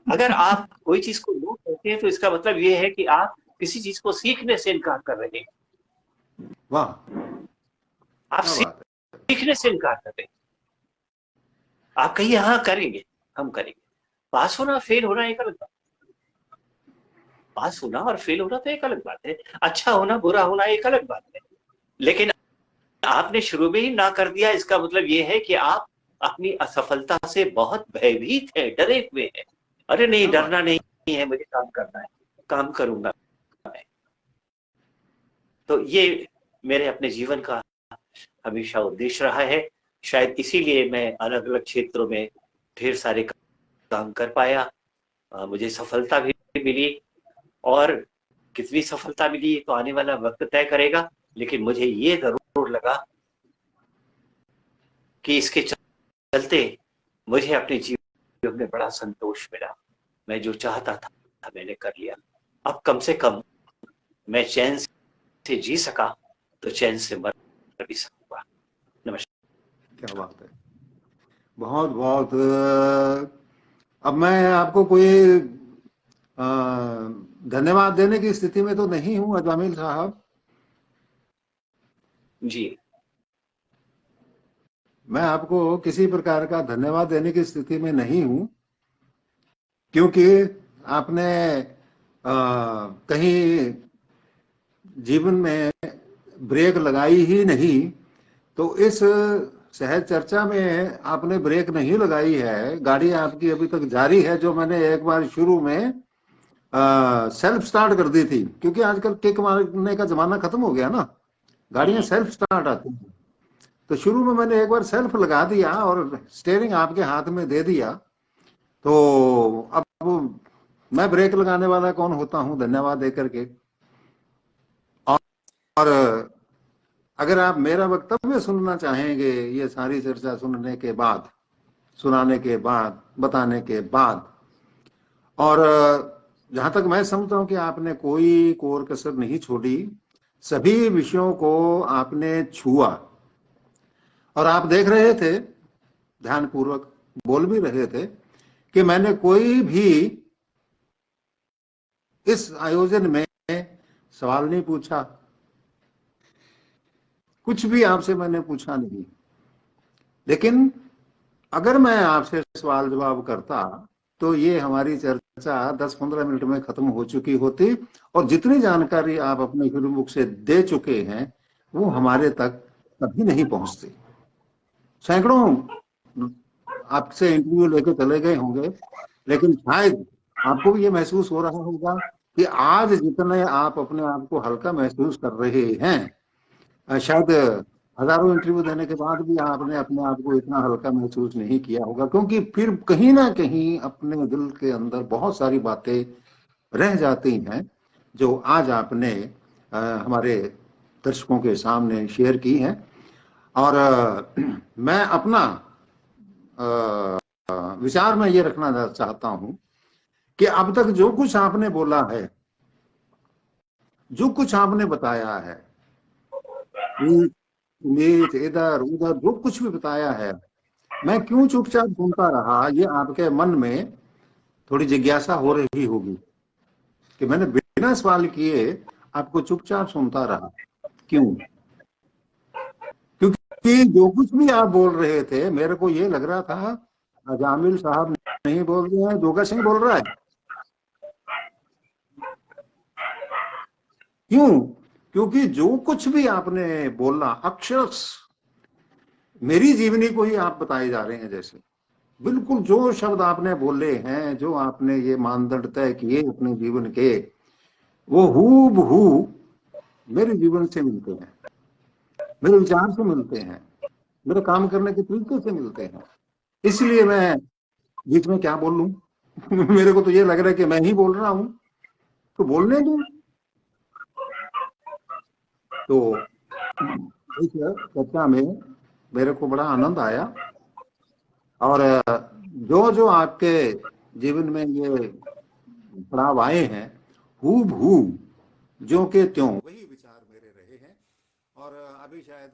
S2: अगर आप कोई चीज को नो कहते हैं तो इसका मतलब ये है कि आप किसी चीज को सीखने से इनकार कर रहे हैं।
S1: वाह,
S2: आप सीखने से इनकार कर रहे हैं। आप कहिए हाँ करेंगे, हम करेंगे। पास होना फेल होना एक अलग बात, पास होना और फेल होना तो एक अलग बात है, अच्छा होना बुरा होना एक अलग बात है। लेकिन आपने शुरू में ही ना कर दिया, इसका मतलब ये है कि आप अपनी असफलता से बहुत भयभीत है, डरे हुए हैं। अरे नहीं, डरना नहीं है, मुझे काम करना है, काम करूंगा मैं। तो ये मेरे अपने जीवन का हमेशा उद्देश्य रहा है। शायद इसीलिए मैं अलग अलग क्षेत्रों में ढेर सारे काम कर पाया, मुझे सफलता भी मिली। और कितनी सफलता मिली तो आने वाला वक्त तय करेगा, लेकिन मुझे ये जरूर लगा कि इसके चलते मुझे अपने जीवन में बड़ा संतोष मिला। मैं जो चाहता था मैंने कर लिया। अब कम से कम मैं चैन से जी सका तो चैन से मर भी सकूंगा। नमस्कार।
S1: क्या बात है, बहुत बहुत। अब मैं आपको कोई धन्यवाद देने की स्थिति में तो नहीं हूं अजामिल साहब।
S2: जी।
S1: मैं आपको किसी प्रकार का धन्यवाद देने की स्थिति में नहीं हूं, क्योंकि आपने कहीं जीवन में ब्रेक लगाई ही नहीं। तो इस सहज चर्चा में आपने ब्रेक नहीं लगाई है, गाड़ी आपकी अभी तक जारी है, जो मैंने एक बार शुरू में सेल्फ स्टार्ट कर दी थी, क्योंकि आजकल किक मारने का जमाना खत्म हो गया ना, गाड़ियां सेल्फ स्टार्ट आती हैं। तो शुरू में मैंने एक बार सेल्फ लगा दिया और स्टीयरिंग आपके हाथ में दे दिया, तो अब मैं ब्रेक लगाने वाला कौन होता हूं धन्यवाद देकर के। और अगर आप मेरा वक्तव्य सुनना चाहेंगे, ये सारी चर्चा सुनने के बाद, सुनाने के बाद, बताने के बाद, और जहां तक मैं समझता हूं कि आपने कोई कोर कसर नहीं छोड़ी, सभी विषयों को आपने छुआ। और आप देख रहे थे, ध्यानपूर्वक बोल भी रहे थे कि मैंने कोई भी इस आयोजन में सवाल नहीं पूछा, कुछ भी आपसे मैंने पूछा नहीं। लेकिन अगर मैं आपसे सवाल जवाब करता तो ये हमारी चर्चा 10-15 मिनट में खत्म हो चुकी होती, और जितनी जानकारी आप अपने गुरुमुख से दे चुके हैं वो हमारे तक कभी नहीं पहुंचती। सैकड़ों आपसे इंटरव्यू लेके चले गए होंगे, लेकिन शायद आपको भी ये महसूस हो रहा होगा कि आज जितने आप अपने आप को हल्का महसूस कर रहे हैं, शायद हजारों इंटरव्यू देने के बाद भी आपने अपने आप को इतना हल्का महसूस नहीं किया होगा, क्योंकि फिर कहीं ना कहीं अपने दिल के अंदर बहुत सारी बातें रह जाती हैं जो आज आपने हमारे दर्शकों के सामने शेयर की हैं। और मैं अपना विचार में ये रखना चाहता हूं कि अब तक जो कुछ आपने बोला है, जो कुछ आपने बताया है, इधर उधर जो कुछ भी बताया है, मैं क्यों चुपचाप सुनता रहा, ये आपके मन में थोड़ी जिज्ञासा हो रही होगी कि मैंने बिना सवाल किए आपको चुपचाप सुनता रहा क्यों। क्योंकि जो कुछ भी आप बोल रहे थे मेरे को ये लग रहा था अजामिल साहब नहीं बोल रहे हैं, जोगा सिंह बोल रहा है। क्यों? क्योंकि जो कुछ भी आपने बोला अक्षरश मेरी जीवनी को ही आप बताए जा रहे हैं। जैसे बिल्कुल जो शब्द आपने बोले हैं, जो आपने ये मानदंड तय किए अपने जीवन के, वो हूबहू मेरे जीवन से मिलते हैं, मेरे विचार से मिलते हैं, मेरे काम करने के तरीके से मिलते हैं। इसलिए मैं बीच में क्या बोल लूं मेरे को तो ये लग रहा है कि मैं ही बोल रहा हूं, तो बोलने दो। तो इस चर्चा में मेरे को बड़ा आनंद आया, और जो जो आपके जीवन में ये पड़ाव आए हैं, हूबहू जो के त्यों वही विचार मेरे रहे हैं। और अभी शायद